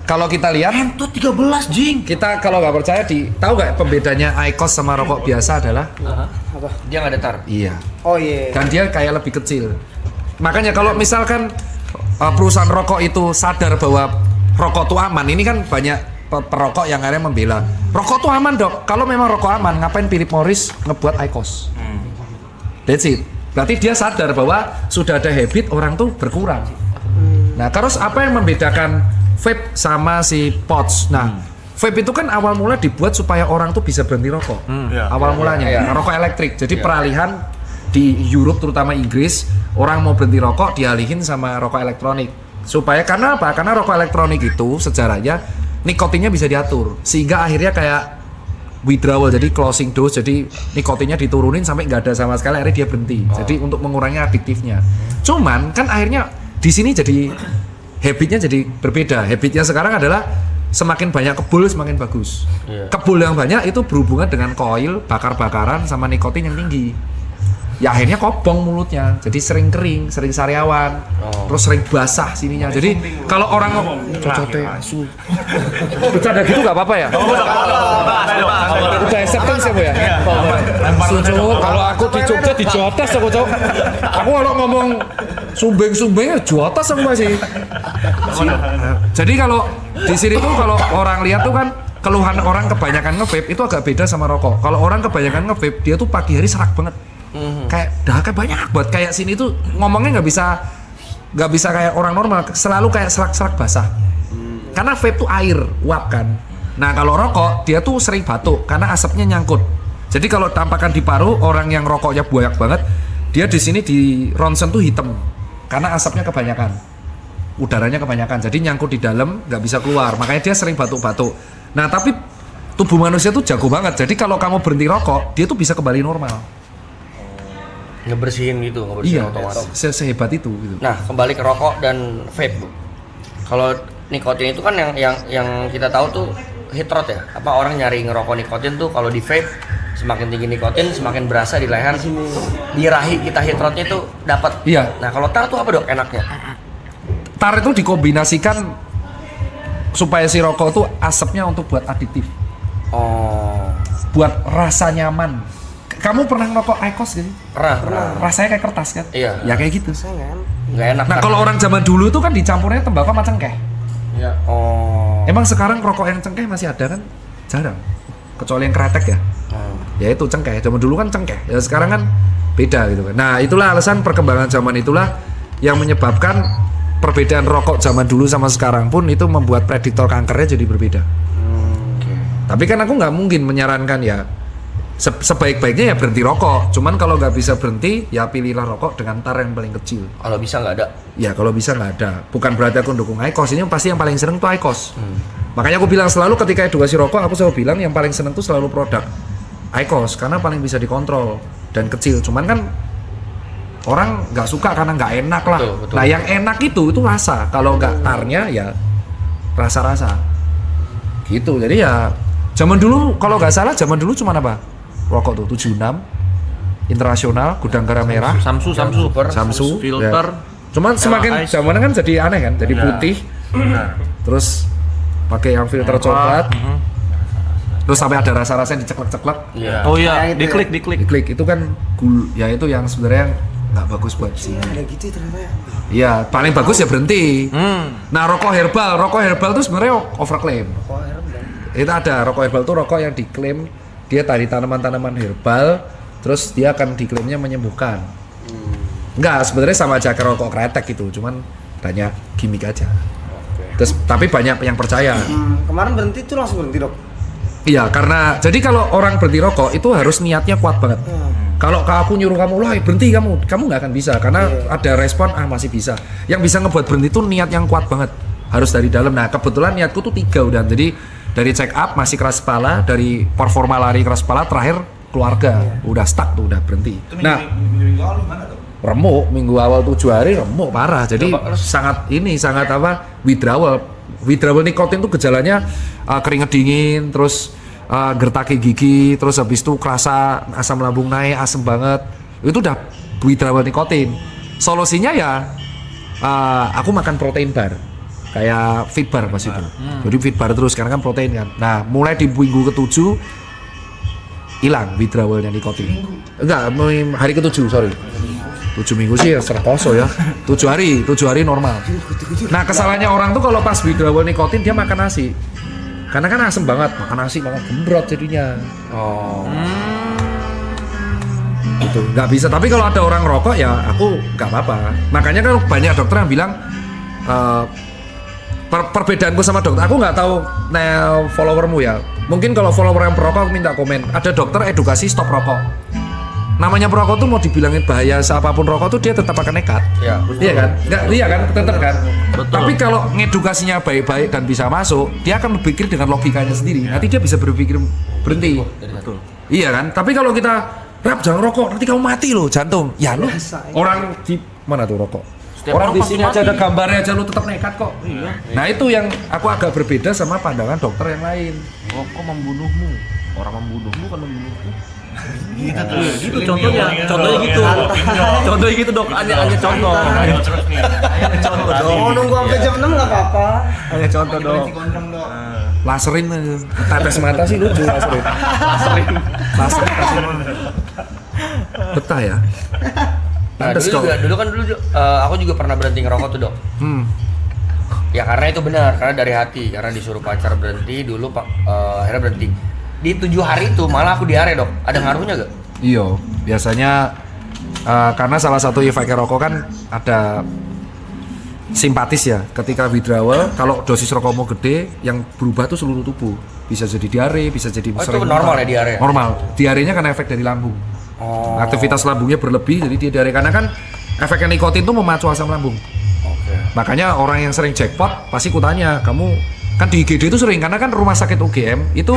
kalau kita lihat Itu 13 jing. kita kalau nggak percaya tahu nggak pembedanya IQOS sama rokok biasa adalah Dia nggak ada tar. iya, Oh iya. dan dia kayak lebih kecil. Makanya kalau misalkan perusahaan rokok itu sadar bahwa rokok itu aman, ini kan banyak perokok yang akhirnya membela rokok tuh aman dok. Kalau memang rokok aman, ngapain Philip Morris ngebuat IQOS? That's it. Berarti dia sadar bahwa sudah ada habit orang tuh berkurang. Nah terus apa yang membedakan vape sama si pods. Nah, vape itu kan awal mula dibuat supaya orang tuh bisa berhenti rokok. Iya. Awal mulanya rokok elektrik. Jadi peralihan di Europe terutama Inggris, orang mau berhenti rokok dialihin sama rokok elektronik. Supaya karena apa? Karena rokok elektronik itu sejarahnya nikotinnya bisa diatur sehingga akhirnya kayak withdrawal, jadi closing dose, jadi nikotinnya diturunin sampai nggak ada sama sekali, akhirnya dia berhenti. Jadi untuk mengurangi adiktifnya. Cuman kan akhirnya di sini jadi habitnya jadi berbeda. Habitnya sekarang adalah semakin banyak kebul semakin bagus. Kebul yang banyak itu berhubungan dengan koil, bakar-bakaran sama nikotin yang tinggi. Ya akhirnya kobong mulutnya, jadi sering kering, sering sariawan, terus sering basah sininya. Jadi kalau orang cocote asu, bercanda gitu nggak apa-apa ya? Udah acceptance ya bu ya? Sucu, kalau aku di Jogja di Jotas aku cok. Aku kalau ngomong sumbeng-sumbengnya Jotas aku masih. Jadi kalau di sini tuh kalau orang lihat tuh kan keluhan orang kebanyakan nge-vape itu agak beda sama rokok. Kalau orang kebanyakan nge-vape dia tuh pagi hari serak banget. Kayak dahaknya banyak buat kayak sini tuh ngomongnya nggak bisa kayak orang normal, selalu kayak serak-serak basah. Karena vape tuh air uap kan. Nah kalau rokok dia tuh sering batuk karena asapnya nyangkut. Jadi kalau tampakan di paru orang yang rokoknya banyak banget, dia di sini di ronsen tuh hitam karena asapnya kebanyakan, udaranya kebanyakan. Jadi nyangkut di dalam nggak bisa keluar. Makanya dia sering batuk-batuk. Nah tapi tubuh manusia tuh jago banget. Jadi kalau kamu berhenti rokok, dia tuh bisa kembali normal. Ngebersihin Iya, otomatis. sehebat itu gitu. Nah, kembali ke rokok dan vape, Bu. Kalau nikotin itu kan yang kita tahu tuh heat rot ya. Apa orang nyari ngerokok nikotin tuh kalau di vape semakin tinggi nikotin semakin berasa di leher, di rahi kita heat rotnya itu dapat. Iya. Nah, kalau tar tuh apa dok enaknya? Tar itu dikombinasikan supaya si rokok tuh asapnya untuk buat aditif, Oh, buat rasa nyaman. Kamu pernah ngerokok IQOS gak sih? pernah. Rasanya kayak kertas kan? Iya. Ya kayak gitu. Nggak enak. Nah kalau orang zaman dulu tuh kan dicampurnya tembakau sama cengkeh. Oh. Emang sekarang rokok yang cengkeh masih ada kan? Jarang. Kecuali yang kretek ya. Ya itu cengkeh. Zaman dulu kan cengkeh. Ya sekarang kan beda gitu kan. Nah itulah alasan perkembangan zaman itulah yang menyebabkan perbedaan rokok zaman dulu sama sekarang pun itu membuat prediktor kankernya jadi berbeda. Tapi kan aku nggak mungkin menyarankan ya sebaik-baiknya ya berhenti rokok. Cuman kalau nggak bisa berhenti ya pilihlah rokok dengan tar yang paling kecil. Kalau bisa nggak ada. Ya kalau bisa nggak ada. Bukan berarti aku dukung IQOS. Ini pasti yang paling seneng tuh IQOS. Makanya aku bilang selalu ketika edukasi rokok aku selalu bilang yang paling seneng tuh selalu produk IQOS karena paling bisa dikontrol dan kecil. Cuman kan orang nggak suka karena nggak enak lah. Betul. Nah yang enak itu rasa. Kalau nggak tarnya ya rasa-rasa. Gitu. Jadi ya zaman dulu kalau nggak salah zaman dulu cuma apa? Rokok tuh 76 Internasional, Gudang Garam Merah, Samsu, ya. filter. Cuman semakin Ice. zamannya kan jadi aneh kan, jadi putih. Terus pakai yang filter coklat. Terus sampai ada rasa-rasa yang diceklek-ceklek. Iya. Oh iya, diklik. Diklik itu kan ya itu yang sebenarnya nggak bagus buat sini. Ada gitu ternyata ya. Iya, paling bagus ya berhenti. Nah, rokok herbal tuh sebenarnya overclaim. Itu ada rokok herbal tuh rokok yang diklaim dia dari tanaman-tanaman herbal, terus dia akan diklaimnya menyembuhkan. Enggak, sebenarnya sama aja kayak rokok kretek gitu, cuman banyak gimmick aja. Terus tapi banyak yang percaya. Kemarin berhenti tuh langsung berhenti dok. Iya, karena jadi kalau orang berhenti rokok itu harus niatnya kuat banget. Kalau aku nyuruh kamu, lah berhenti kamu nggak akan bisa karena ada respon masih bisa. Yang bisa ngebuat berhenti itu niat yang kuat banget, harus dari dalam. Nah kebetulan niatku tuh 3 udah, jadi dari check up masih keras kepala, dari performa lari keras kepala, terakhir keluarga udah stuck tuh udah berhenti. Nah minggu awal gimana tuh? remuk minggu awal 7 hari remuk parah, jadi sangat apa withdrawal nikotin tuh gejalanya keringet dingin, terus gertaki gigi, terus habis itu kerasa asam lambung naik, asam banget, itu udah withdrawal nikotin. Solusinya ya aku makan protein bar kayak Fit Bar pas itu. Jadi Fit Bar terus karena kan protein kan. Nah, mulai di minggu ke-7 hilang withdrawalnya nikotin. Enggak, hari ke-7, sorry. 7 minggu sih ya serkoso ya. 7 hari normal. Nah, kesalahannya orang tuh kalau pas withdrawal nikotin dia makan nasi. Karena kan asem banget, makan nasi makan gembrot jadinya. Oh. Gitu, nggak bisa. Tapi kalau ada orang rokok ya aku nggak apa-apa. Makanya kan banyak dokter yang bilang perbedaanku sama dokter, aku nggak tahu followermu ya. Mungkin kalau follower yang perokok aku minta komen. Ada dokter edukasi stop rokok. Namanya perokok tuh mau dibilangin bahaya siapapun rokok tuh dia tetap akan nekat. Ya. Iya kan? Nggak, iya kan? Tetap kan? Tapi kalau ngedukasinya baik-baik dan bisa masuk, dia akan berpikir dengan logikanya sendiri. Nanti dia bisa berpikir berhenti. Betul. Iya kan? Tapi kalau kita rap jangan rokok, nanti kamu mati loh jantung. Ya lu orang di mana tuh rokok? Orang di sini aja ada gambarnya aja lu tetap nekat kok. Iya. Nah itu yang aku agak berbeda sama pandangan dokter yang lain. Rokok membunuhmu. Orang membunuhmu kan membunuhku. Gitu tuh. Gitu contohnya gitu. Contohnya gitu dok. Hanya contoh. Ayo terus nih. Contoh dong. Mau nunggu sampai jam 6 nggak apa-apa. Hanya contoh dong. Laserin aja. Tetes mata sih lucu laserin. Laserin kasih betah ya. Nah, Pantes dulu kok. juga aku juga pernah berhenti ngerokok tuh dok. Ya karena itu benar, karena dari hati, karena disuruh pacar berhenti dulu akhirnya berhenti. Di 7 hari itu malah aku diare dok. Ada ngaruhnya gak? Iya, biasanya karena salah satu efek rokok kan ada simpatis ya. Ketika withdrawal, kalau dosis rokokmu gede, yang berubah tuh seluruh tubuh. Bisa jadi diare, bisa jadi itu normal ya diare? Normal. Diarenya kan efek dari lambung. Oh. Aktivitas lambungnya berlebih, jadi dia diare. Karena kan efek nikotin tuh memacu asam lambung. Oke. Makanya orang yang sering jackpot pasti kutanya, kamu kan di IGD itu sering karena kan rumah sakit UGM itu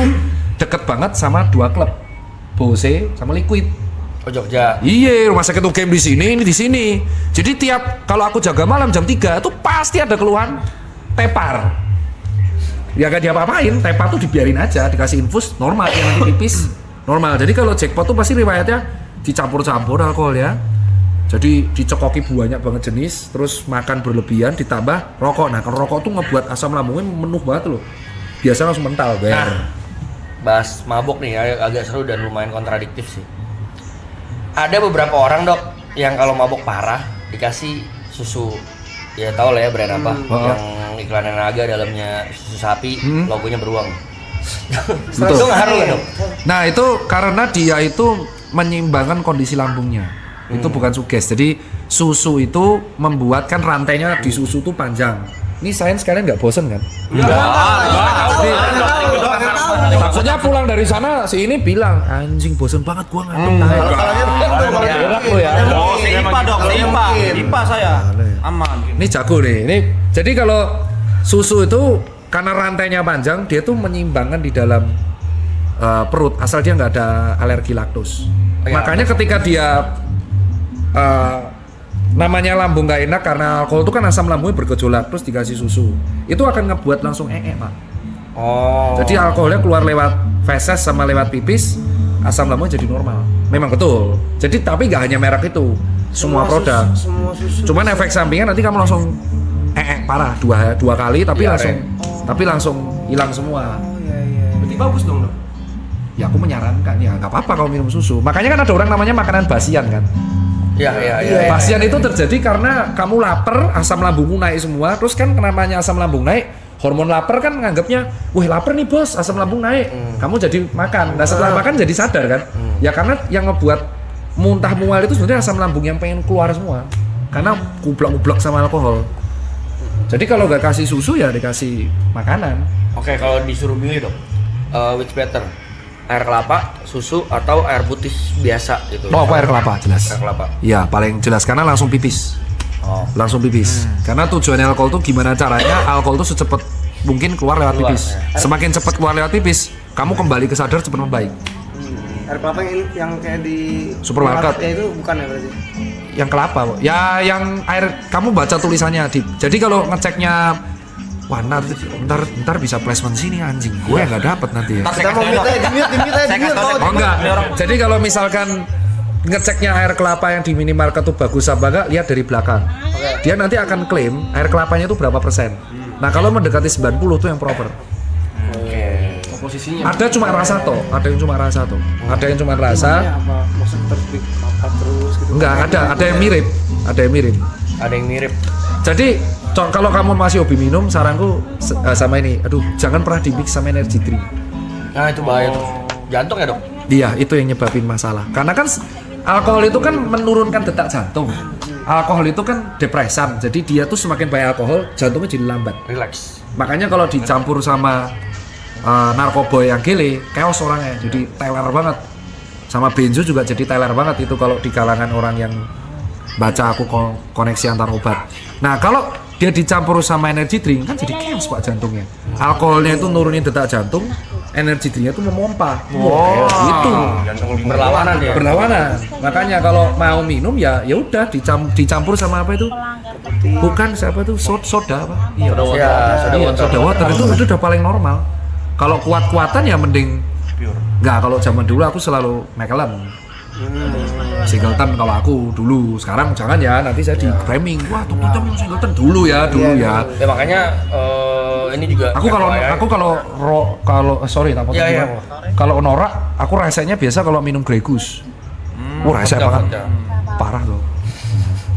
deket banget sama 2 klub, Bose sama Liquid. Oh Jogja. Iya, rumah sakit UGM di sini, ini di sini. Jadi tiap kalau aku jaga malam jam 3 itu pasti ada keluhan tepar. Ya gak diapa-apain, tepar tuh dibiarin aja, dikasih infus normal, yang nanti pipis normal. Jadi kalau jackpot tuh pasti riwayatnya dicampur-campur alkohol ya. Jadi dicekoki banyak banget jenis, terus makan berlebihan ditambah rokok. Nah, kalau rokok tuh ngebuat asam lambungnya menuh banget loh. Biasa langsung mental, Bahas mabok nih agak seru dan lumayan kontradiktif sih. Ada beberapa orang dok yang kalau mabok parah dikasih susu, ya tau lah ya brand apa, yang iklannya naga dalamnya susu sapi, logonya beruang. Betul. Itu ngaruh ya dok? Nah itu karena dia itu menyeimbangkan kondisi lambungnya. Itu bukan suges. Jadi susu itu membuatkan rantainya di susu tuh panjang. Ini sains kalian nggak bosen kan? Maksudnya pulang dari sana si ini bilang anjing bosen banget gua ngantuk. Enak lo ya. Oh, IPA dok, IPA saya. Aman. Ini jago nih. Ini jadi kalau susu itu karena rantainya panjang dia tuh menyeimbangkan di dalam perut asal dia nggak ada alergi laktos. Makanya ketika dia namanya lambung nggak enak karena alkohol itu kan asam lambungnya bergejolak terus dikasih susu itu akan ngebuat langsung pak. Oh. Jadi alkoholnya keluar lewat feses sama lewat pipis, asam lambungnya jadi normal. Memang betul. Jadi tapi nggak hanya merek itu, semua produk. Semua susu. Cuman efek sampingnya nanti kamu langsung parah dua kali tapi langsung hilang semua. Berarti bagus dong dok. Ya aku menyarankan ya nggak apa-apa kalau minum susu. Makanya kan ada orang namanya makanan basian kan. Iya. Basian itu terjadi karena kamu lapar, asam lambungmu naik semua. Terus kan namanya asam lambung naik, hormon lapar kan nganggapnya, wah lapar nih bos, asam lambung naik. Kamu jadi makan. Nah setelah makan jadi sadar kan? Ya karena yang ngebuat muntah mual itu sebenarnya asam lambung yang pengen keluar semua. Karena kublak-kublak sama alkohol. Jadi kalau nggak kasih susu ya dikasih makanan. Oke, kalau disuruh milih dok, which better? Air kelapa, susu, atau air putih biasa gitu? Oh, air kelapa jelas. Air kelapa. Iya, paling jelas karena langsung pipis. Oh. Langsung pipis. Karena tujuannya alkohol tuh gimana caranya alkohol tuh secepat mungkin keluar lewat pipis. Semakin cepat keluar lewat pipis, kamu kembali ke sadar cepat membaik. Air kelapa yang kayak di Supermarket. Ya itu bukan ya berarti. Yang kelapa, ya yang air kamu baca tulisannya di. Jadi kalau ngeceknya wah ntar bisa placement sini anjing gue nggak dapet nanti ya. Kita mau minta dimit. Oh enggak. Jadi kalau misalkan ngeceknya air kelapa yang di minimarket tuh bagus apa enggak, lihat dari belakang. Dia nanti akan klaim air kelapanya itu berapa persen. Nah kalau mendekati 90 tuh yang proper. Komposisinya. Ada cuma rasa toh, ada yang cuma rasa toh. Ada yang cuma rasa. Apa maksud terbit apa terus gitu. Enggak, ada yang mirip. Ada yang mirip. Ada yang mirip. Jadi kalau kamu masih hobi minum, saranku sama ini, jangan pernah di mix sama energy drink. Nah itu bahaya tuh. Jantung ya dok? Iya, itu yang nyebabin masalah. Karena kan alkohol itu kan menurunkan detak jantung. alkohol itu kan depresan. Jadi dia tuh semakin banyak alkohol, jantungnya jadi lambat. Relax. Makanya kalau dicampur sama narkoba yang gele, chaos orangnya. Jadi teler banget. Sama benzo juga jadi teler banget itu kalau di kalangan orang yang baca aku koneksi antar obat. Nah, kalau dia dicampur sama energy drink kan jadi chaos Pak jantungnya. Alkoholnya itu nurunin detak jantung, energy drinknya itu memompa. Itu Berlawanan ya. berlawanan. Makanya kalau mau minum ya udah dicampur sama apa itu? Bukan siapa itu? Soda apa? Ya, Soda water itu udah paling normal. Kalau kuat-kuatan ya mending enggak, kalau zaman dulu aku selalu Macallan. Singleton kalau aku dulu, sekarang jangan ya, nanti saya di framing. Wah, tuh kita minum Singleton dulu ya. Ya makanya ini juga kalau norak aku rasanya biasa kalau minum Grey Goose. Wah, rasanya banget. Parah loh.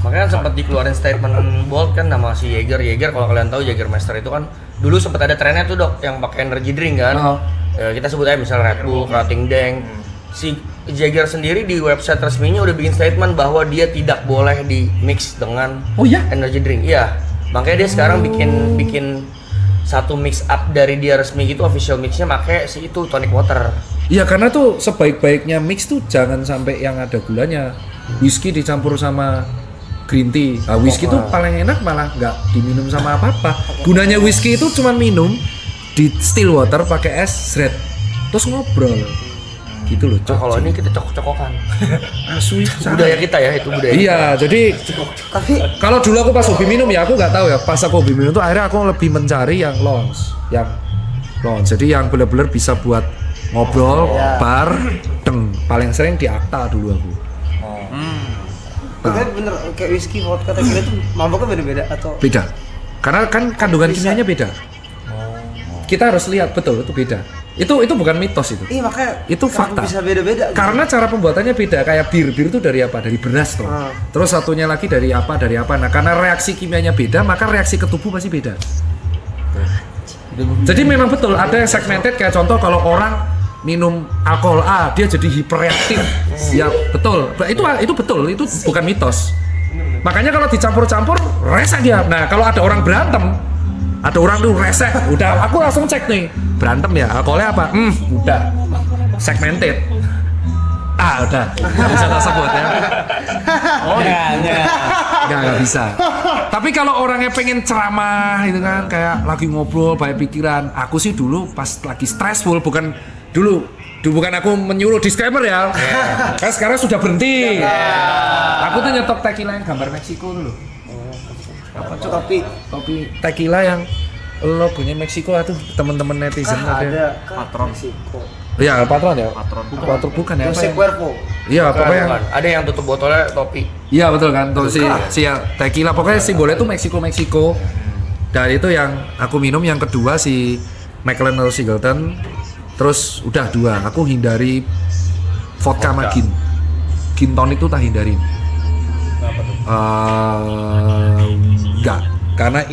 Makanya sempat dikeluarin statement bold kan nama si Jaeger kalau kalian tahu Jaegermeister itu kan dulu sempat ada trennya tuh dok yang pakai energy drink kan. Kita sebut aja misalnya Red Bull, Krating Deng. Si Jaeger sendiri di website resminya udah bikin statement bahwa dia tidak boleh di mix dengan energy drink. Iya. Makanya dia sekarang bikin satu mix up dari dia resmi gitu, official mixnya pakai si itu tonic water. Iya, karena tuh sebaik-baiknya mix tuh jangan sampai yang ada gulanya. Whisky dicampur sama green tea. Nah, whisky tuh paling enak malah nggak diminum sama apa-apa. Gunanya whisky itu cuma minum di still water pakai es red. Terus ngobrol. Gitu loh, Nah, kalau ini kita cokok-cokokan. Asli. Budaya kita ya, itu budaya. Iya, jadi tapi kalau dulu aku pas hobi minum ya aku nggak tahu ya. Pas aku hobi minum tuh akhirnya aku lebih mencari yang lounge. Jadi yang benar-benar bisa buat ngobrol, bar, paling sering di Akta dulu aku. Tapi bener kayak whisky, vodka, tequila itu mabuknya beda-beda atau? Beda. Karena kan kandungan kimianya beda. Kita harus lihat betul itu beda. Itu bukan mitos itu. Iya makanya itu fakta. Bisa beda-beda. Karena cara pembuatannya beda. Kayak bir itu dari apa? Dari beras tuh. Terus satunya lagi dari apa? Nah, karena reaksi kimianya beda, maka reaksi ke tubuh pasti beda. Jadi memang betul ada yang segmented kayak contoh kalau orang minum alkohol A dia jadi hiperreaktif. Ya betul. Itu betul. Itu bukan mitos. Makanya kalau dicampur-campur resek dia. Nah, kalau ada orang berantem, ada orang tuh resek, udah aku langsung cek nih berantem ya alkoholnya apa? Udah segmented. Udah bisa tak sebut ya. Nggak bisa. Tapi kalau orangnya pengen ceramah itu kan kayak lagi ngobrol banyak pikiran. Aku sih dulu pas lagi stressful bukan aku menyuruh disclaimer ya. Kan sekarang sudah berhenti. Aku tuh nyetok tequila yang gambar Meksiko dulu. Apa tuh topi tequila yang logonya Meksiko tuh teman-teman netizen ada patron Meksiko. Iya, patron ya. Patron bukan ya. Jose Cuervo. Iya, pokoknya ada yang tutup botolnya topi. Iya, betul kan. Tuh si tequila pokoknya simbolnya tuh Meksiko. Dan itu yang aku minum, yang kedua si Macallan atau Singleton. Terus udah 2. Aku hindari vodka sama gin. Gin tonic itu tak hindarin. Enggak, karena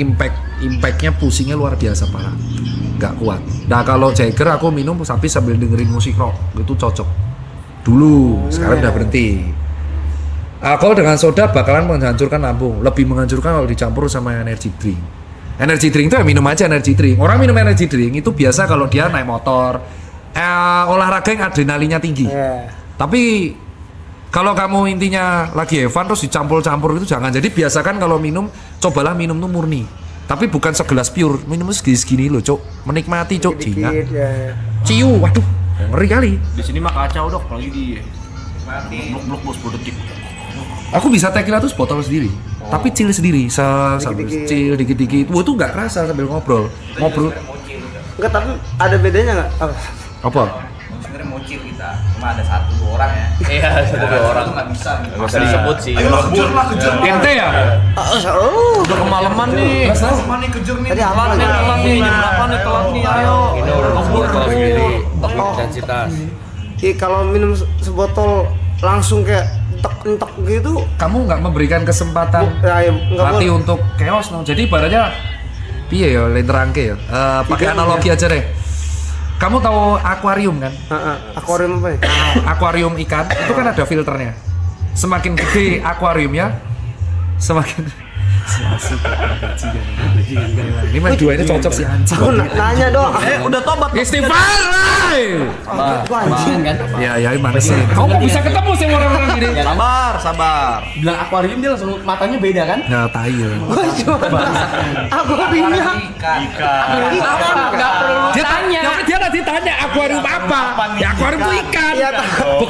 impactnya pusingnya luar biasa parah, nggak kuat. Nah kalau Jaeger aku minum tapi sambil dengerin musik rock itu cocok dulu, sekarang udah berhenti. Alkohol dengan soda bakalan menghancurkan lambung, lebih menghancurkan kalau dicampur sama energy drink. Energy drink itu ya minum aja energy drink. Orang minum energy drink itu biasa kalau dia naik motor, olahraga yang adrenalinnya tinggi. Tapi kalau kamu intinya lagi have fun terus dicampur-campur itu jangan. Jadi biasakan kalau minum, cobalah minum tuh murni. Tapi bukan segelas pure, minum segini-segini loh, Cok. Menikmati, Cok. Jinga. Ciu, waduh, ngeri kali. Di sini mah kacau dok, apalagi di blok-blok bos 10 detik. Aku bisa tequila tuh botol sendiri, tapi chill sendiri, sambil chill dikit-dikit. Wah tuh nggak kerasa sambil ngobrol. Enggak, tapi ada bedanya nggak? Apa? Sebenarnya mocil kita, cuma ada 1-2 orang ya. Iya, 1-2 orang. Nggak bisa. Nggak usah disebut sih. Ente ya? Udah kemalaman nih. Mana kejar nih? Tadi apa lagi? Telat nih, jam berapa nih telat nih? Ayo. Ini udah botol sendiri, intensitas. Iya, kalau minum sebotol langsung kayak entek gitu. Kamu nggak memberikan kesempatan hati untuk chaos, no. Jadi ibaratnya, piye ya, lenterangke ya. Pakai analogi aja deh. Kamu tahu akuarium kan? Akuarium apa ya? Akuarium ikan itu kan ada filternya. Semakin gede akuariumnya, semakin ini main dua ini cocok sih anjing. Aku nanya dong. Udah tobat. Istighfar. Itu anjing kan. Ya mana sih? Kau kok bisa ketemu sih orang-orang gini? Sabar, sabar. Bilang akuarium dia langsung matanya beda kan? Nah, tai ya. Akuariumnya. Nggak perlu Dia tanya. dia tadi tanya akuarium apa? Ya akuarium itu ikan. Iya, tahu.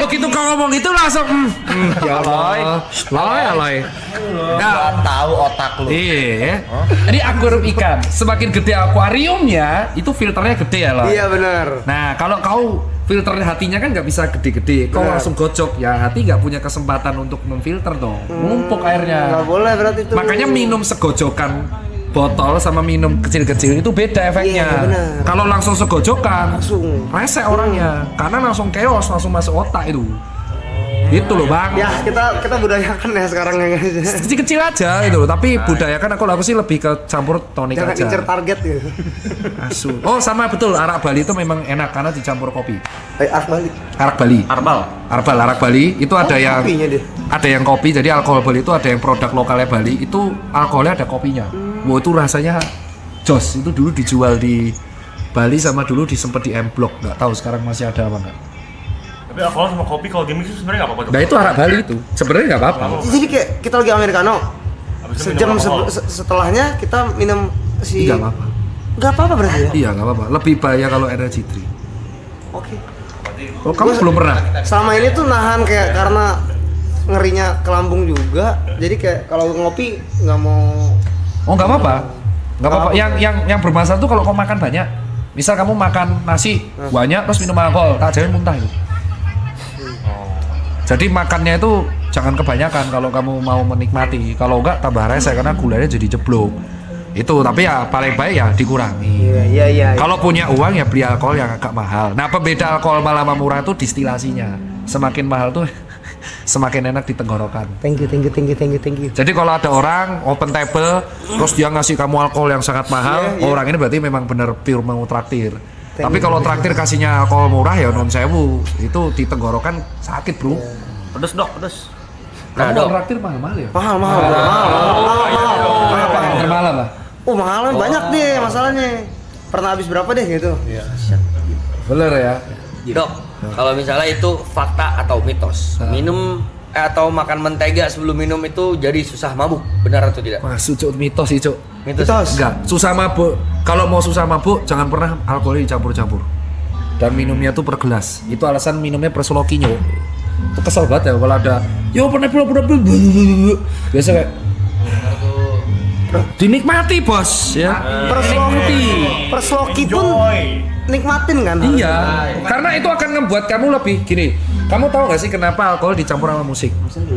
Begitu kau ngomong itu langsung ya Allah. Loy. Nah, Tahu otak lu. iya. Jadi akuarium ikan. Semakin gede akuariumnya, itu filternya gede ya loh. Iya benar. Nah, kalau kau filter hatinya kan nggak bisa gede-gede, kau Benar. langsung gocok, ya hati nggak punya kesempatan untuk memfilter dong, numpuk airnya. Nggak boleh berarti itu. Makanya minum segojokan botol sama minum kecil-kecil itu beda efeknya. Iya, benar. Kalau langsung segojokan, Langsung. rese orangnya, karena langsung chaos, langsung masuk otak itu. Itu loh bang. Ya kita budayakan ya sekarang ya guys. Kecil-kecil aja itu loh, tapi budayakan aku sih lebih ke campur tonik Jangan aja. incer target gitu. Asu. Oh sama betul, arak Bali itu memang enak karena dicampur kopi. Arak balik. Arak Bali. Arbal. Arak Bali itu ada yang kopinya deh. ada yang kopi, jadi alkohol Bali itu ada yang produk lokalnya Bali itu alkoholnya ada kopinya. Wow itu rasanya jos. Itu dulu dijual di Bali sama dulu disempet di M Block, nggak tahu sekarang masih ada apa nggak. Tapi alkohol sama kopi kalau gimmick itu sebenarnya nggak apa-apa tuh. Nah itu arak Bali itu sebenarnya nggak apa-apa. Jadi kayak kita lagi americano. Habis itu Sejam minum alkohol. setelahnya kita minum si. Nggak apa-apa. Nggak apa-apa berarti ya. Iya nggak apa-apa. Lebih bahaya kalau energy drink. Oke. Oh kamu belum pernah? Selama ini tuh nahan kayak karena ngerinya ke lambung juga. Jadi kayak kalau ngopi nggak mau. Oh nggak apa-apa. Nggak apa-apa. Yang bermasalah tuh kalau kau makan banyak. Misal kamu makan nasi banyak terus minum alkohol, tak jamin muntah itu. Jadi makannya itu jangan kebanyakan kalau kamu mau menikmati. Kalau enggak tambah rese karena gulanya jadi jeblok. Itu tapi ya paling baik ya dikurangi. Iya. Kalau punya uang ya beli alkohol yang agak mahal. Nah pembeda alkohol mahal sama murah itu distilasinya. Semakin mahal tuh semakin enak di tenggorokan. Thank you. Jadi kalau ada orang open table terus dia ngasih kamu alkohol yang sangat mahal, Iya. orang ini berarti memang benar pure mau traktir. Tapi kalau traktir kasihnya alkohol murah ya non sewu, itu di tenggorokan sakit bro. Pedes dok, pedes. Kamu Nah, mau Dok. traktir mahal ya? Mahal. Apa yang termahal apa? Oh mahalnya banyak deh masalahnya. Pernah habis berapa deh gitu? Bener ya. Dok, kalau misalnya itu fakta atau mitos, minum atau makan mentega sebelum minum itu jadi susah mabuk, benar atau tidak? Masuk cuk mitos sih cuk. Mitos. Enggak, susah mabuk. Kalau mau susah mabuk jangan pernah alkoholnya dicampur-campur. Dan minumnya tuh per gelas. Itu alasan minumnya per slokinya. Itu kesel banget ya kalau ada yo pernah biasa kayak dinikmati bos ya. Persloki pun nikmatin kan? Iya, karena itu akan membuat kamu lebih gini. Kamu tahu nggak sih kenapa alkohol dicampur sama musik?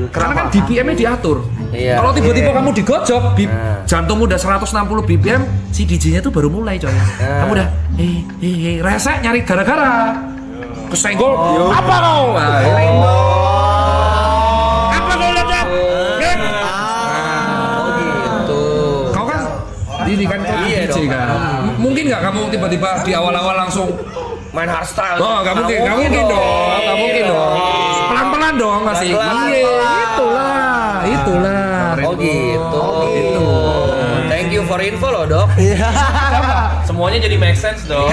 Karena kan BPM-nya diatur. Iya. Kalau tiba-tiba kamu digojok, Nah. jantungmu udah 160 BPM, si DJ-nya tuh baru mulai coy. Kamu udah resek nyari gara-gara. Kesenggol. Apa kau? Apa kau lihat? Oh gitu. Kau kan ini kan Iya DJ dong. kan. Mungkin nggak kamu tiba-tiba di awal-awal langsung Main hardstyle. oh, nggak mungkin dong, nggak mungkin dong. Pelan-pelan dong masih. Pelan-pelan. Iya, itulah. Oh gitu. Itu. Thank you for info loh dok. Semuanya jadi make sense dok.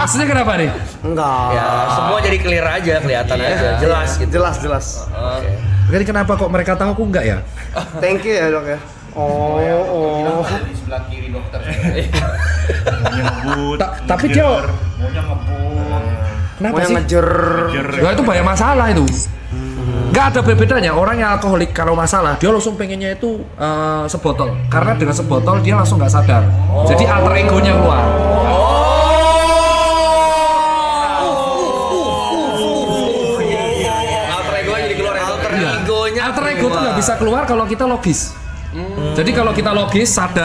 Maksudnya kenapa nih? Enggak. Ya semua jadi clear aja, kelihatan aja, jelas gitu. Jelas. Oke. Jadi kenapa kok mereka tahu aku enggak ya? Thank you ya dok ya. Oh. Di sebelah kiri dokter. Maunya ngebut. Tapi dia Maunya ngebut. kenapa Mau yang sih? ngejer. Ya itu banyak masalah itu. Nggak ada bedanya orang yang alkoholik kalau masalah dia langsung pengennya itu sebotol karena dengan sebotol dia langsung nggak sadar. Jadi alter egonya keluar. Alter ego jadi keluar ya dokter. Egonya Alter ego tuh nggak bisa keluar kalau kita logis. Jadi kalau kita logis sadar